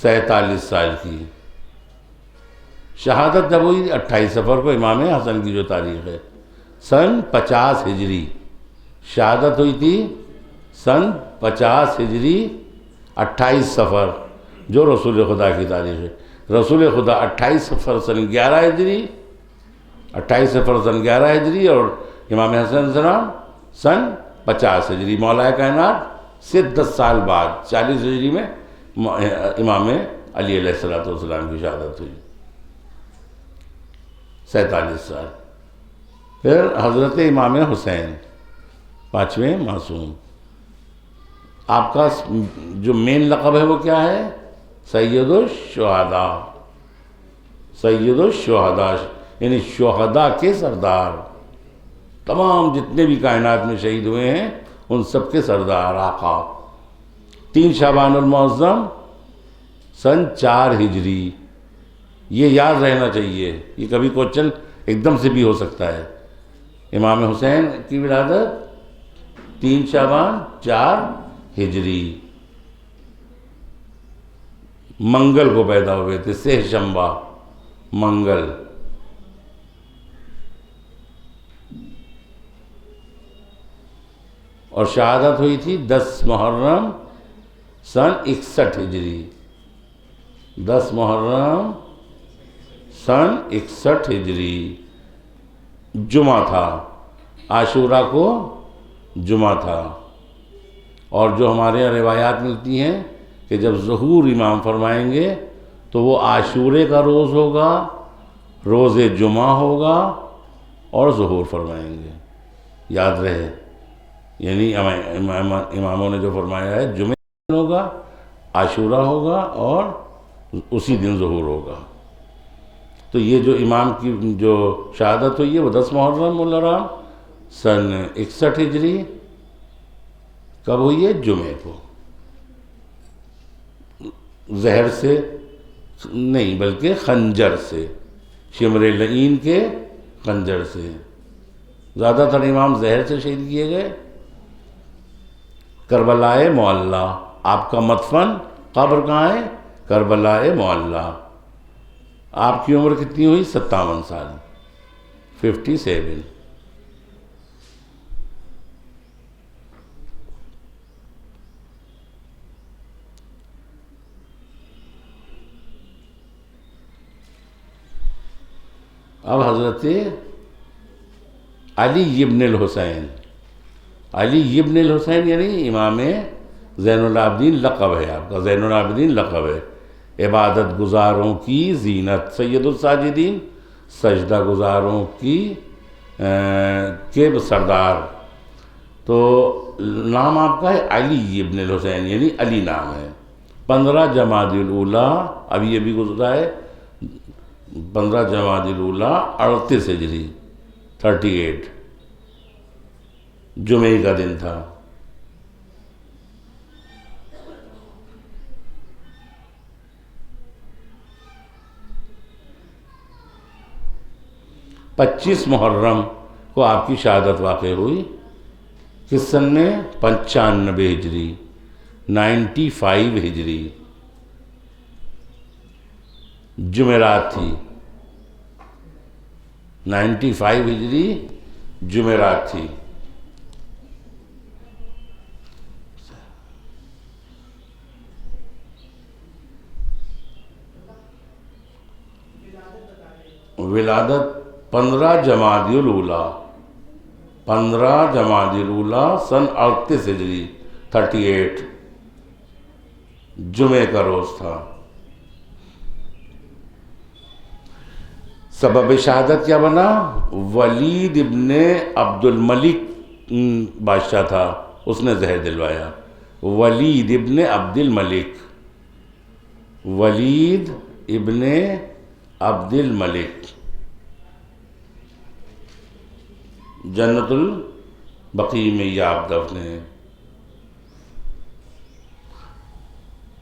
47 سال کی. شہادت جب ہوئی 28 صفر کو امام حسن کی جو تاریخ ہے، سن 50 ہجری شہادت ہوئی تھی، سن 50 ہجری 28 صفر جو رسول خدا کی تاریخ ہے. رسول خدا 28 صفر سن 11 ہجری، 28 صفر سن 11 ہجری، اور امام حسن علیہ السلام سن 50 ہجری. مولا کائنات سے 10 سال بعد 40 ہجری میں امام علی علیہ السلام کی شہادت ہوئی، 47 سال. پھر حضرت امام حسین 5ویں معصوم، آپ کا جو مین لقب ہے وہ کیا ہے؟ سید الشہداء. سید الشہداء یعنی شہداء کے سردار. تمام جتنے بھی کائنات میں شہید ہوئے ہیں ان سب کے سردار آقا. 3 شعبان المعظم سن 4 ہجری. یہ یاد رہنا چاہیے، یہ کبھی کوشچن ایک دم سے بھی ہو سکتا ہے. امام حسین کی ولادت 3 شعبان 4 ہجری، منگل کو پیدا ہوئے تھے، سہ شنبہ منگل. اور شہادت ہوئی تھی 10 محرم سن 61 ہجری. 10 محرم سن 61 ہجری جمعہ تھا، عاشورہ کو جمعہ تھا. اور جو ہمارے یہاں روایات ملتی ہیں کہ جب ظہور امام فرمائیں گے تو وہ عاشورے کا روز ہوگا، روز جمعہ ہوگا اور ظہور فرمائیں گے. یاد رہے، یعنی اماموں نے جو فرمایا ہے جمعہ دن ہوگا، عاشورہ ہوگا اور اسی دن ظہور ہوگا. تو یہ جو امام کی جو شہادت ہوئی ہے وہ 10 محرم الحرام سن 61 ہجری. کب ہوئی ہے؟ جمعے کو. زہر سے نہیں بلکہ خنجر سے، شمر لعین کے خنجر سے. زیادہ تر امام زہر سے شہید کیے گئے. کربلائے معلیٰ، آپ کا مدفن قبر کہاں ہے؟ کربلائے معلیٰ. آپ کی عمر کتنی ہوئی؟ 57 سال، 57. اب حضرت علی ابن الحسین، علی ابن الحسین یعنی امام زین العابدین لقب ہے آپ کا، زین العابدین لقب ہے. عبادت گزاروں کی زینت، سید الساجدین، سجدہ گزاروں کی کے سردار. تو نام آپ کا ہے علی ابن الحسین یعنی علی نام ہے. 15 جمادی الاولیٰ، اب یہ بھی گزرا ہے، 15 جمادی الاولیٰ 38 ہجری 38 جمعے کا دن تھا. پچیس محرم کو آپ کی شہادت واقع ہوئی. کس سن میں؟ 95 ہجری 95 ہجری جمعرات تھی. 95 ہجری جمعرات تھی. ولادت 15 جمادی الاولیٰ، 15 جمادی الاولیٰ سن 38 ہجری 38 جمعے کا روز تھا. سبب شہادت کیا بنا؟ ولید ابن عبد الملک بادشاہ تھا، اس نے زہر دلوایا. ولید ابن عبد الملک، ولید ابن عبد الملک جنت البقیع میں یہ آپ دفن ہیں.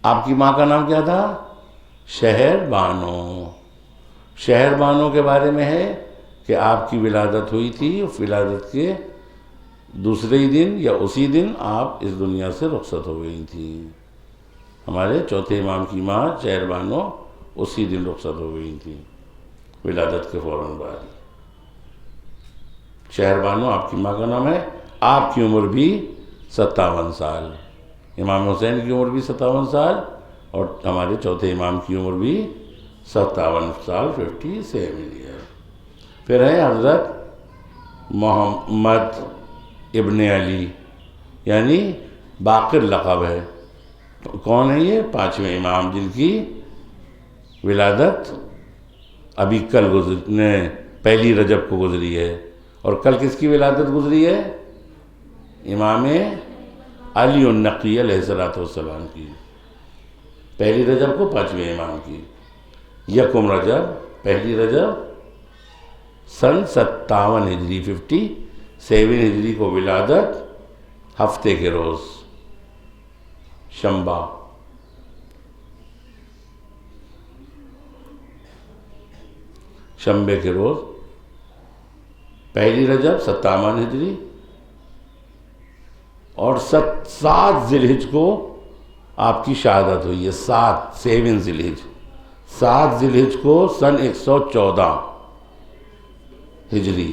آپ کی ماں کا نام کیا تھا؟ شہر بانو. شہر بانو کے بارے میں ہے کہ آپ کی ولادت ہوئی تھی، ولادت کے دوسرے ہی دن یا اسی دن آپ اس دنیا سے رخصت ہو گئی تھی. ہمارے چوتھے امام کی ماں شہر بانو اسی دن رخصت ہو گئی تھیں ولادت کے فوراً بعد. شہر بانو آپ کی ماں کا نام ہے. آپ کی عمر بھی 57 سال. امام حسین کی عمر بھی 57 سال اور ہمارے چوتھے امام کی عمر بھی 57 سال 57 ایئر. پھر ہے حضرت محمد ابن علی یعنی باقر لقب ہے. کون ہے یہ؟ 5ویں امام جن کی ولادت ابھی کل پہلی رجب کو گزری ہے. اور کل کس کی ولادت گزری ہے؟ امام علی النقی علیہ السلام کی. پہلی رجب کو 5ویں امام کی. یکم رجب پہلی رجب سن 57 ہجری 57 ہجری کو ولادت. ہفتے کے روز شنبہ. شنبے کے روز پہلی رجب 57 ہجری اور 7 ذی الحجہ کو آپ کی شہادت ہوئی ہے. 7 ذی الحجہ 7 ذی الحجہ کو سن 114 ہجری.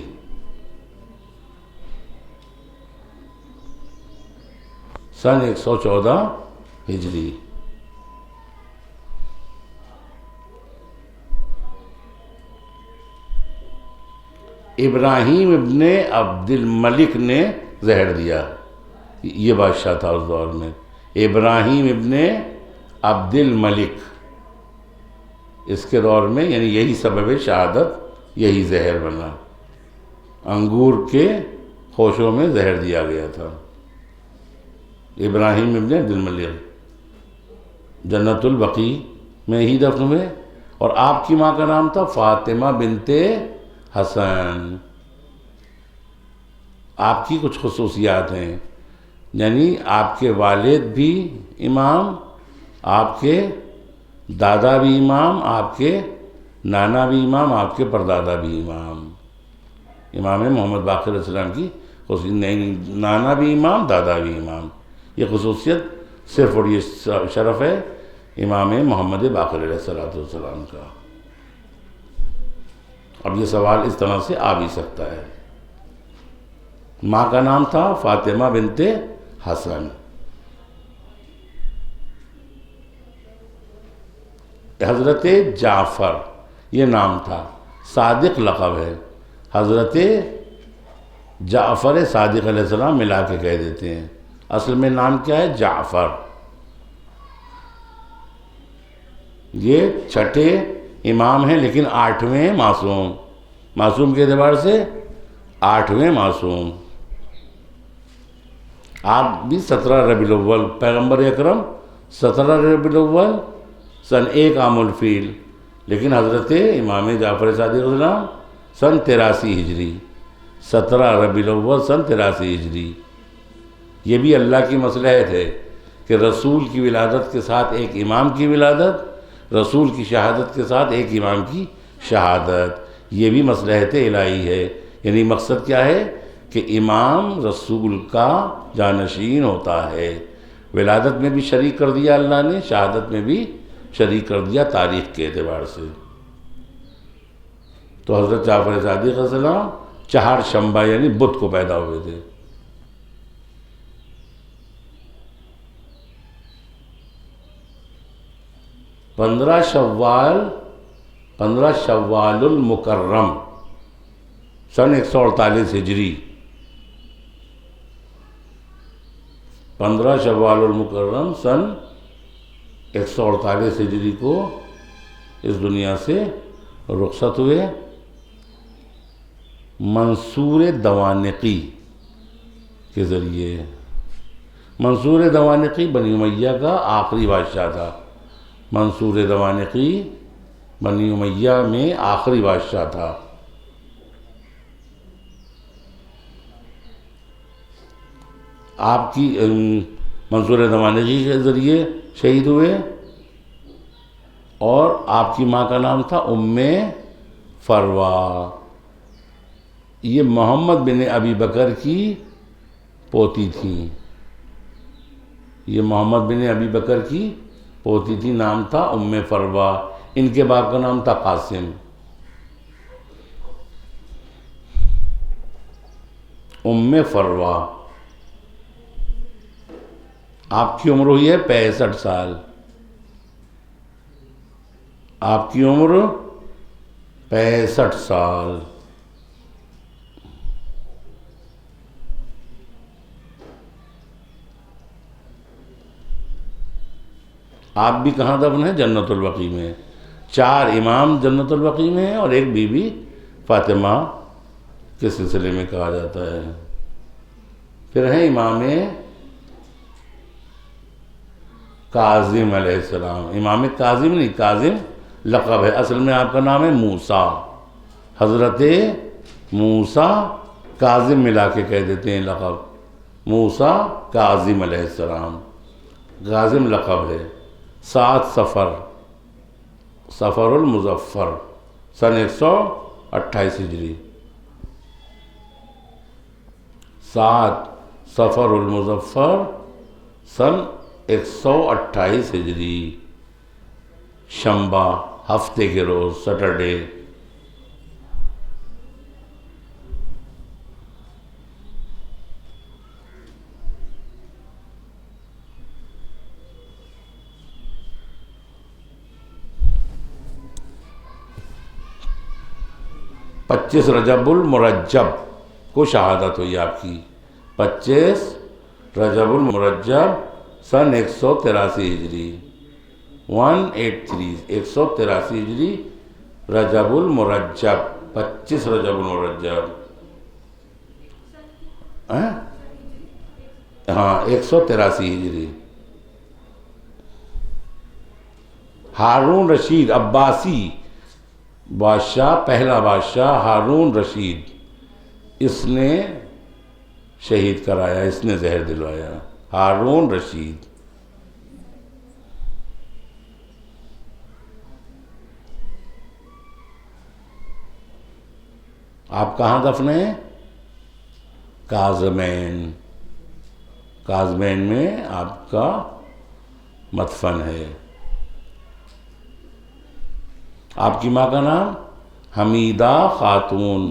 سن 114 ہجری. ابراہیم ابن عبد الملک نے زہر دیا. یہ بادشاہ تھا اس دور میں. ابراہیم ابن عبد الملک اس کے دور میں، یعنی یہی سبب شہادت، یہی زہر بنا. انگور کے خوشوں میں زہر دیا گیا تھا. ابراہیم ابن عبد الملک جنت البقیع میں ہی دفن ہوئے. اور آپ کی ماں کا نام تھا فاطمہ بنت حسن. آپ کی کچھ خصوصیات ہیں، یعنی آپ کے والد بھی امام، آپ کے دادا بھی امام، آپ کے نانا بھی امام، آپ کے پردادا بھی امام. امام محمد باقر علیہ السلام کی خصوصیت، نانا بھی امام، دادا بھی امام. یہ خصوصیت صرف اور یہ شرف ہے امام محمد باقر علیہ السلام کا. اب یہ سوال اس طرح سے آ بھی سکتا ہے. ماں کا نام تھا فاطمہ بنت حسن. حضرت جعفر یہ نام تھا. صادق لقب ہے. حضرت جعفر صادق علیہ السلام ملا کے کہہ دیتے ہیں. اصل میں نام کیا ہے؟ جعفر. یہ چھٹے امام ہیں لیکن 8ویں معصوم. معصوم کے اعتبار سے 8ویں معصوم. آپ بھی 17 ربیع الاول، پیغمبر اکرم 17 ربیع الاول سن 1 عام الفیل، لیکن حضرت امام جعفر صادق علیہ السلام سن 83 ہجری. 17 ربیع الاول سن 83 ہجری. یہ بھی اللہ کی مصلحت ہے کہ رسول کی ولادت کے ساتھ ایک امام کی ولادت، رسول کی شہادت کے ساتھ ایک امام کی شہادت. یہ بھی مصلحت الہی ہے. یعنی مقصد کیا ہے کہ امام رسول کا جانشین ہوتا ہے. ولادت میں بھی شریک کر دیا اللہ نے، شہادت میں بھی شریک کر دیا تاریخ کے اعتبار سے. تو حضرت جعفر صادق علیہ السلام 4 شنبہ یعنی بدھ کو پیدا ہوئے تھے. 15 شوال المکرم سن 148 ہجری. 15 شوال المکرم سن 148 ہجری کو اس دنیا سے رخصت ہوئے. منصور دوانقی کے ذریعے. منصور دوانقی بنی امیہ کا آخری بادشاہ تھا. منصور دوانقی بنی امیہ میں آخری بادشاہ تھا. آپ کی منصور دوانقی کے ذریعے شہید ہوئے. اور آپ کی ماں کا نام تھا ام فروا. یہ محمد بن ابی بکر کی پوتی تھیں. یہ محمد بن ابی بکر کی پوتی تھی، نام تھا ام فروا، ان کے باپ کا نام تھا قاسم۔ ام فروا، آپ کی عمر ہوئی ہے 65 سال، آپ کی عمر 65 سال۔ آپ بھی کہاں دفن ہیں؟ جنت البقیع میں۔ 4 امام جنت البقیع میں ہیں اور ایک بی بی فاطمہ کے سلسلے میں کہا جاتا ہے۔ پھر ہیں امام کاظم علیہ السلام۔ امام کاظم نہیں، کاظم لقب ہے، اصل میں آپ کا نام ہے موسیٰ، حضرت موسیٰ، کاظم ملا کے کہہ دیتے ہیں لقب، موسیٰ کاظم علیہ السلام، کاظم لقب ہے۔ 7 صفر، صفر المظفر، سن 128 ہجری، 7 صفر المظفر سن 128 ہجری، شنبہ، ہفتے کے روز، سیٹرڈے۔ پچیس رجب المرجب کو شہادت ہوئی آپ کی، 25 رجب المرجب سن 183 ہجری، 183 183 ہجری، رجب المرجب، 25 رجب المرجب، ہاں 183 ہجری۔ ہارون رشید عباسی بادشاہ، پہلا بادشاہ ہارون رشید، اس نے شہید کرایا، اس نے زہر دلوایا، ہارون رشید۔ آپ کہاں دفن ہیں؟ کاظمین، کاظمین میں آپ کا مدفن ہے۔ آپ کی ماں کا نام حمیدہ خاتون،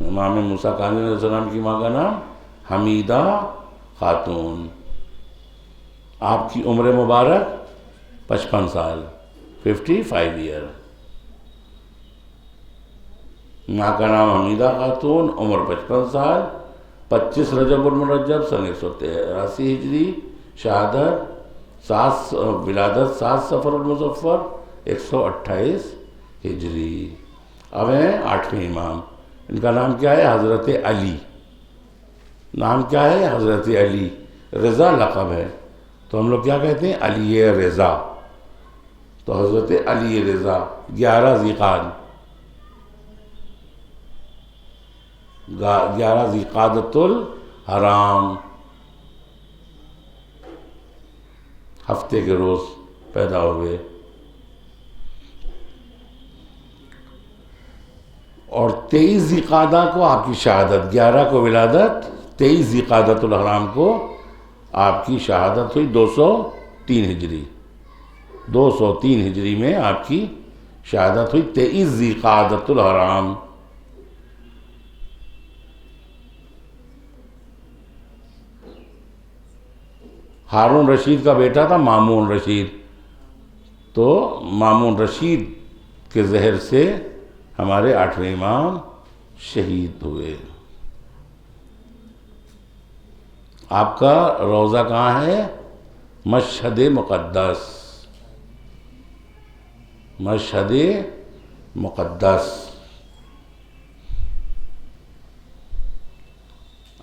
امام موسیٰ کاظم علیہ السلام کی ماں کا نام حمیدہ خاتون۔ آپ کی عمر مبارک 55 سال، 55 ایئر۔ ماں کا نام حمیدہ خاتون، عمر 55 سال، 25 رجب المرجب سن 183 ہجری، شہادت 7 ولادت 7 صفر المظفر 128 ہجری۔ اب ہیں 8ویں امام، ان کا نام کیا ہے؟ حضرت علی۔ نام کیا ہے؟ حضرت علی، رضا لقب ہے، تو ہم لوگ کیا کہتے ہیں؟ علی رضا۔ تو حضرت علی رضا، 11 ذی قعدۃ الحرام، ہفتے کے روز پیدا ہوئے، اور 23 ذی قعدہ کو آپ کی شہادت، 11 کو ولادت، 23 ذی قعدۃ الحرام کو آپ کی شہادت ہوئی، 203 ہجری، 203 ہجری میں آپ کی شہادت ہوئی، 23 ذی قعدۃ الحرام۔ ہارون رشید کا بیٹا تھا مامون رشید، تو مامون رشید کے زہر سے ہمارے 8ویں امام شہید ہوئے۔ آپ کا روضہ کہاں ہے؟ مشہد مقدس، مشہد مقدس۔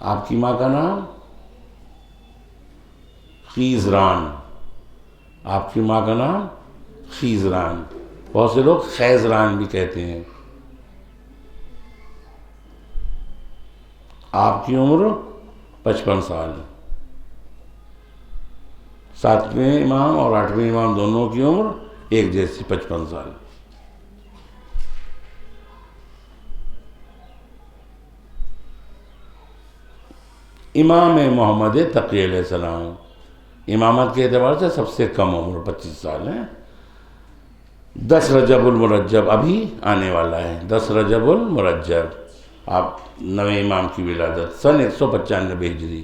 آپ کی ماں کا نام خیزران، آپ کی ماں کا نام خیزران، بہت سے لوگ خیزران بھی کہتے ہیں۔ آپ کی عمر 55 سال، 7ویں امام اور 8ویں امام دونوں کی عمر ایک جیسی، 55 سال۔ امام محمد تقی علیہ السلام، امامت کے اعتبار سے سب سے کم عمر 25 سال ہیں۔ 10 رجب المرجب ابھی آنے والا ہے، 10 رجب المرجب آپ نویں امام کی ولادت سن 195 ہجری،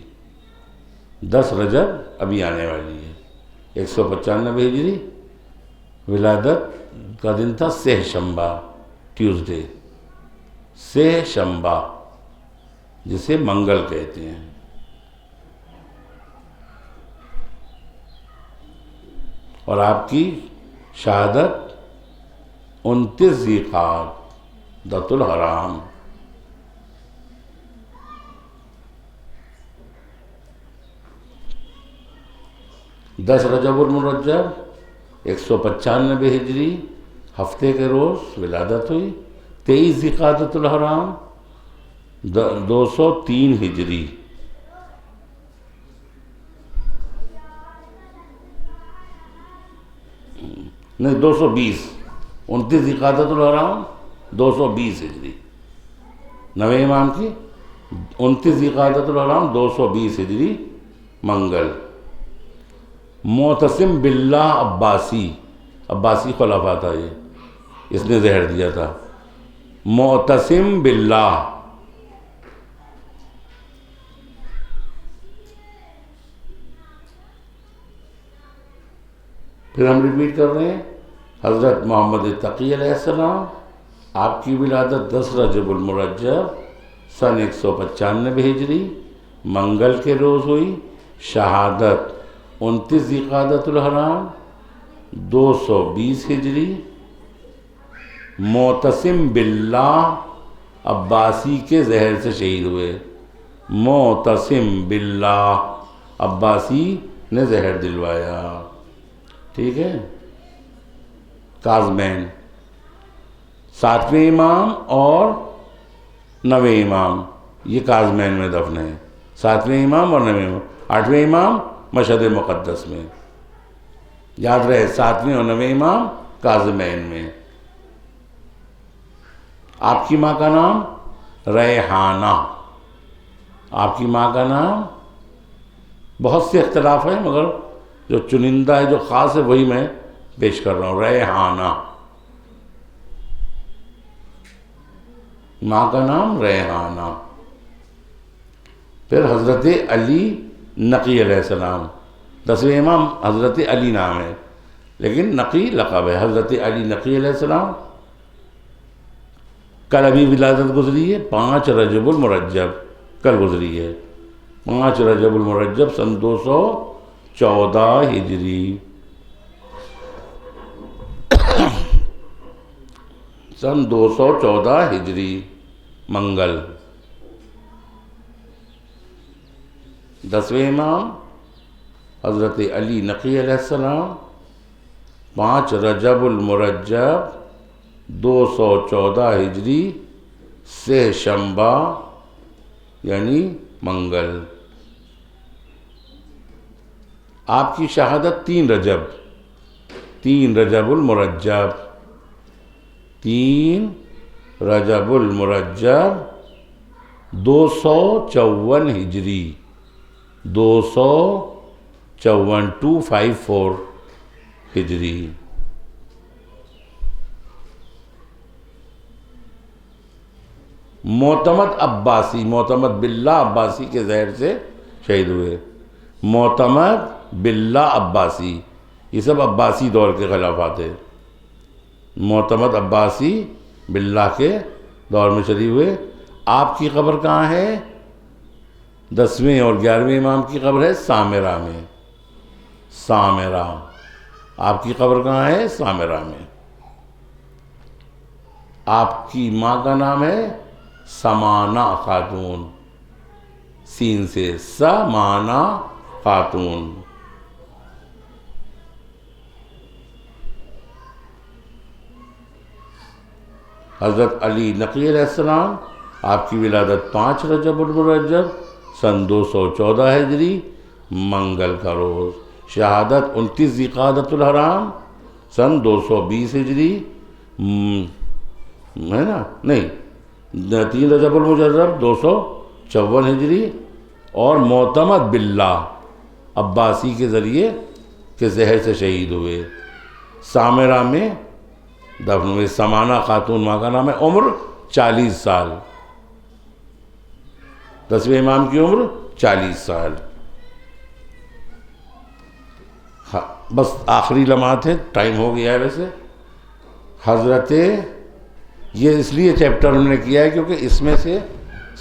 10 رجب ابھی آنے والی ہے، 195 ہجری ولادت کا دن تھا سہ شنبہ، ٹیوزڈے، سہ شنبہ جسے منگل کہتے ہیں۔ اور آپ کی شہادت 29 ذی قعدۃ الحرام، دس رجب المرجب 195 ہجری ہفتے کے روز ولادت ہوئی، 23 ذی قعدۃ الحرام 203 ہجری، نہیں 220، 29 ذی قعدۃ الحرام 220 ہجری، نویں امام کی 29 ذی قعدۃ الحرام 220 ہجری منگل۔ معتصم باللہ عباسی خلافہ تھا، یہ اس نے زہر دیا تھا۔ معتصم باللہ، پھر ہم ریپیٹ کر رہے ہیں، حضرت محمد تقی علیہ السلام، آپ کی ولادت 10 رجب المرجب سن 195 ہجری منگل کے روز ہوئی، شہادت 29 ذی قعدۃ الحرام 220 ہجری، معتصم باللہ عباسی کے زہر سے شہید ہوئے، معتصم باللہ عباسی نے زہر دلوایا، ٹھیک ہے۔ کاظمین، 7ویں امام اور 9ویں امام یہ کاظمین میں دفن ہیں، 7ویں امام اور 9ویں امام، 8ویں امام مشہد مقدس میں، یاد رہے 7ویں اور 9ویں امام کاظمین میں۔ آپ کی ماں کا نام ریحانہ، آپ کی ماں کا نام، بہت سے اختلاف ہیں مگر جو چنندہ ہے جو خاص ہے وہی میں پیش کر رہا ہوں، ریحانہ، ماں کا نام ریحانہ۔ پھر حضرت علی نقی علیہ السلام، 10ویں امام حضرت علی نام ہے لیکن نقی لقب ہے، حضرت علی نقی علیہ السلام، کل ابھی ولادت گزری ہے، 5 رجب المرجب کل گزری ہے، 5 رجب المرجب سن 214 ہجری، سن 214 ہجری منگل۔ 10ویں امام حضرت علی نقی علیہ السلام، 5 رجب المرجب 214 ہجری سہ شنبہ یعنی منگل۔ آپ کی شہادت 3 رجب المرجب، 3 رجب المرجب 254 ہجری، 254 ہجری۔ معتمد باللہ عباسی کے زہر سے شہید ہوئے، معتمد باللہ عباسی، یہ سب عباسی دور کے خلافات تھے، معتمد عباسی باللہ کے دور میں شہید ہوئے۔ آپ کی قبر کہاں ہے؟ 10ویں اور 11ویں امام کی قبر ہے سامرہ میں، سامرہ، آپ کی قبر کہاں ہے؟ سامرہ میں۔ آپ کی ماں کا نام ہے سمانہ خاتون، سین سے، سمانہ خاتون۔ حضرت علی نقی علیہ السلام، آپ کی ولادت 5 رجب المرجب سن 214 ہجری منگل کا روز، شہادت 29 ذی قعدۃ الحرام سن 220 ہجری، ہے نا، نہیں 3 رجب المرجب 254 ہجری اور معتمد باللہ عباسی کے ذریعے کہ زہر سے شہید ہوئے، سامرہ میں دفن ہوئے۔ سمانہ خاتون ماں کا نام ہے، عمر 40 سال، 10ویں امام کی عمر 40 سال۔ بس آخری لمحات ہے، ٹائم ہو گیا ہے ویسے۔ حضرت، یہ اس لیے چیپٹر ہم نے کیا ہے کیونکہ اس میں سے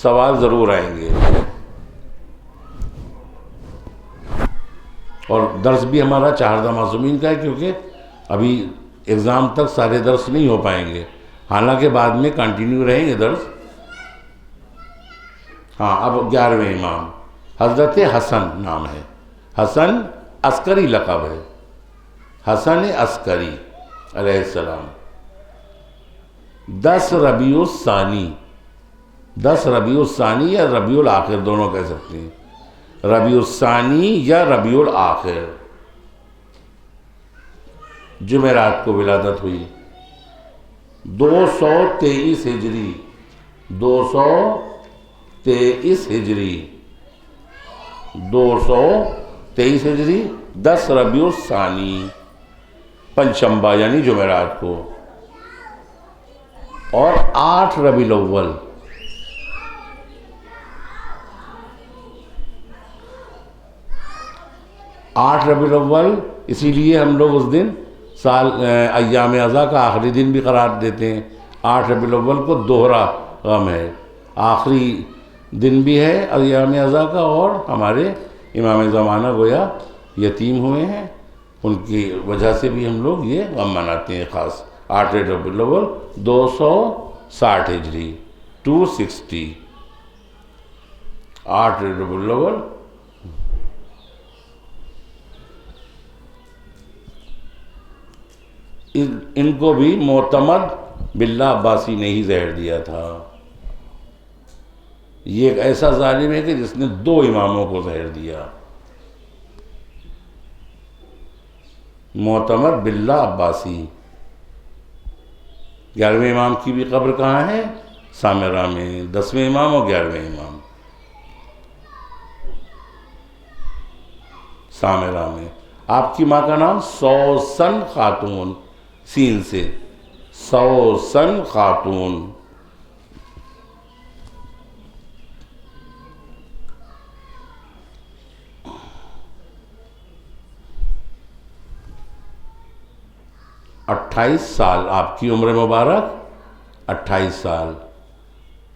سوال ضرور آئیں گے، اور درس بھی ہمارا چہاردہ معصومین کا ہے کیونکہ ابھی ایگزام تک سارے درس نہیں ہو پائیں گے، حالانکہ بعد میں کنٹینیو رہیں گے درس۔ ہاں، اب 11ویں امام حضرت حسن نام ہے، حسن عسکری لقب ہے، حسن عسکری علیہ السلام۔ 10 ربیع الثانی، 10 ربیع الثانی یا ربیع الآخر دونوں کہہ سکتے ہیں، ربیع الثانی یا ربیع الآخر، جمعرات کو ولادت ہوئی، 223 ہجری، 223 ہجری، 223 ہجری، 10 ربیع الثانی پنچشنبہ یعنی جمعرات کو، اور 8 ربیع الاول، 8 ربیع الاول اسی لیے ہم لوگ اس دن سال ایام اعضاء کا آخری دن بھی قرار دیتے ہیں۔ 8 ربیع الاول کو دوہرا غم ہے، آخری دن بھی ہے ایام اعضاء کا، اور ہمارے امام زمانہ گویا یتیم ہوئے ہیں، ان کی وجہ سے بھی ہم لوگ یہ غم مناتے ہیں خاص۔ 8 ربیع الاول 260 ہجری، 260، 8 ربیع الاول۔ ان کو بھی معتمد باللہ عباسی نے ہی زہر دیا تھا۔ یہ ایک ایسا ظالم ہے کہ جس نے 2 اماموں کو زہر دیا۔ معتمد باللہ عباسی۔ 11ویں امام کی بھی قبر کہاں ہے؟ سامرہ میں، 10ویں امام اور 11ویں امام سامرہ میں۔ آپ کی ماں کا نام سوسن خاتون، سین سے، سوسن خاتون۔ اٹھائیس سال آپ کی عمر مبارک، 28 سال۔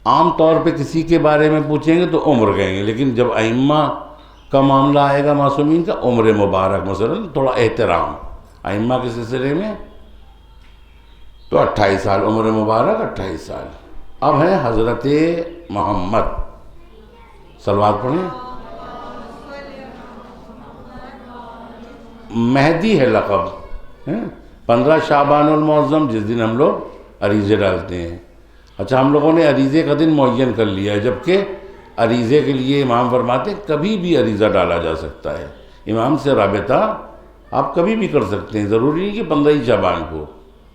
عام طور پہ کسی کے بارے میں پوچھیں گے تو عمر کہیں گے، لیکن جب ائمہ کا معاملہ آئے گا معصومین کا، عمر مبارک مثلا تھوڑا احترام ائمہ کے سلسلے میں، تو 28 سال عمر مبارک، 28 سال۔ اب ہے حضرت محمد، صلوات پڑھیں۔ مہدی ہے لقب، 15 شعبان المعظم جس دن ہم لوگ عریضے ڈالتے ہیں۔ اچھا، ہم لوگوں نے عریضے کا دن معین کر لیا ہے، جبکہ عریضے کے لیے امام فرماتے ہیں کبھی بھی عریضہ ڈالا جا سکتا ہے، امام سے رابطہ آپ کبھی بھی کر سکتے ہیں، ضروری نہیں کہ 15 شعبان کو۔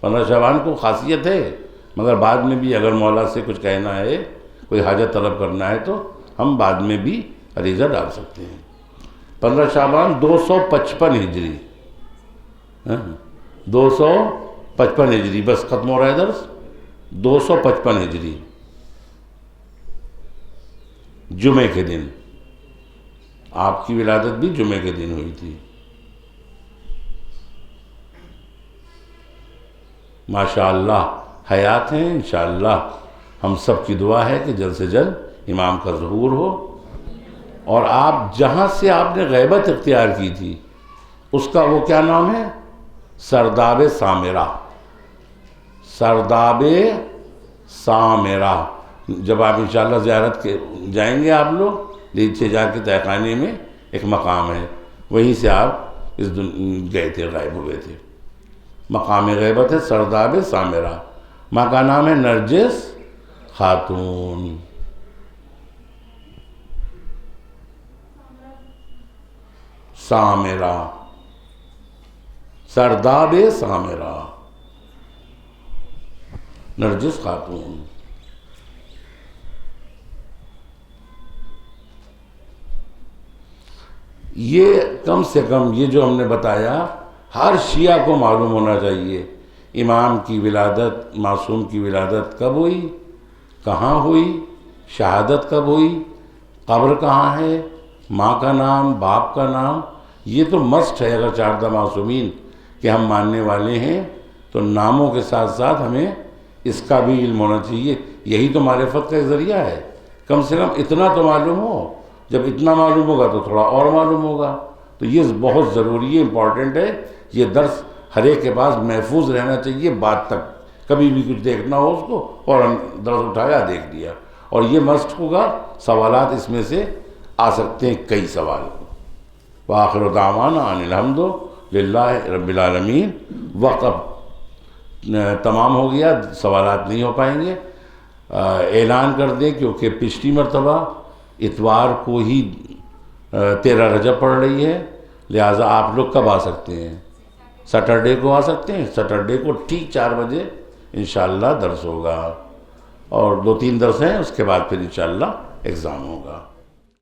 15 شعبان کو خاصیت ہے، مگر بعد میں بھی اگر مولا سے کچھ کہنا ہے، کوئی حاجت طلب کرنا ہے تو ہم بعد میں بھی عریضہ ڈال سکتے ہیں۔ 15 شعبان 255 ہجری، 255 ہجری، بس ختم ہو رہا ہے درس۔ 255 ہجری جمعے کے دن، آپ کی ولادت بھی جمعے کے دن ہوئی تھی۔ ماشاءاللہ حیات ہیں، انشاءاللہ ہم سب کی دعا ہے کہ جلد سے جلد امام کا ظہور ہو، اور آپ جہاں سے آپ نے غیبت اختیار کی تھی اس کا وہ کیا نام ہے؟ سرداب سامرہ، سرداب سامرہ۔ جب آپ انشاءاللہ زیارت کے جائیں گے، آپ لوگ نیچے جا کے تہہ خانے میں ایک مقام ہے، وہیں سے آپ اس گئے تھے، غائب ہوئے تھے۔ مقام غیبت ہے سرداب سامرہ، ماں کا نام ہے نرجس خاتون۔ سامرہ، سرداب سامرہ، نرجس خاتون۔ یہ کم سے کم یہ جو ہم نے بتایا ہر شیعہ کو معلوم ہونا چاہیے۔ امام کی ولادت، معصوم کی ولادت کب ہوئی، کہاں ہوئی، شہادت کب ہوئی، قبر کہاں ہے، ماں کا نام، باپ کا نام، یہ تو مسٹ ہے۔ اگر 14 معصومین کہ ہم ماننے والے ہیں تو ناموں کے ساتھ ساتھ ہمیں اس کا بھی علم ہونا چاہیے۔ یہی تو معرفت کا ایک ذریعہ ہے۔ کم سے کم اتنا تو معلوم ہو، جب اتنا معلوم ہوگا تو تھوڑا اور معلوم ہوگا۔ تو یہ بہت ضروری ہے، امپورٹنٹ ہے۔ یہ درس ہر ایک کے پاس محفوظ رہنا چاہیے بعد تک، کبھی بھی کچھ دیکھنا ہو اس کو فوراً درس اٹھایا دیکھ لیا، اور یہ مسٹ ہوگا۔ سوالات اس میں سے آ سکتے ہیں، کئی سوال۔ وآخر دعوانا ان الحمد للہ رب العالمین۔ وقت اب تمام ہو گیا، سوالات نہیں ہو پائیں گے۔ اعلان کر دیں کیونکہ پچھلی مرتبہ اتوار کو ہی 13 رجب پڑ رہی ہے، لہٰذا آپ لوگ کب آ سکتے ہیں؟ سیٹرڈے کو آ سکتے ہیں۔ سیٹرڈے کو ٹھیک 4 بجے انشاءاللہ درس ہوگا، اور 2-3 درس ہیں، اس کے بعد پھر انشاءاللہ ایگزام ہوگا۔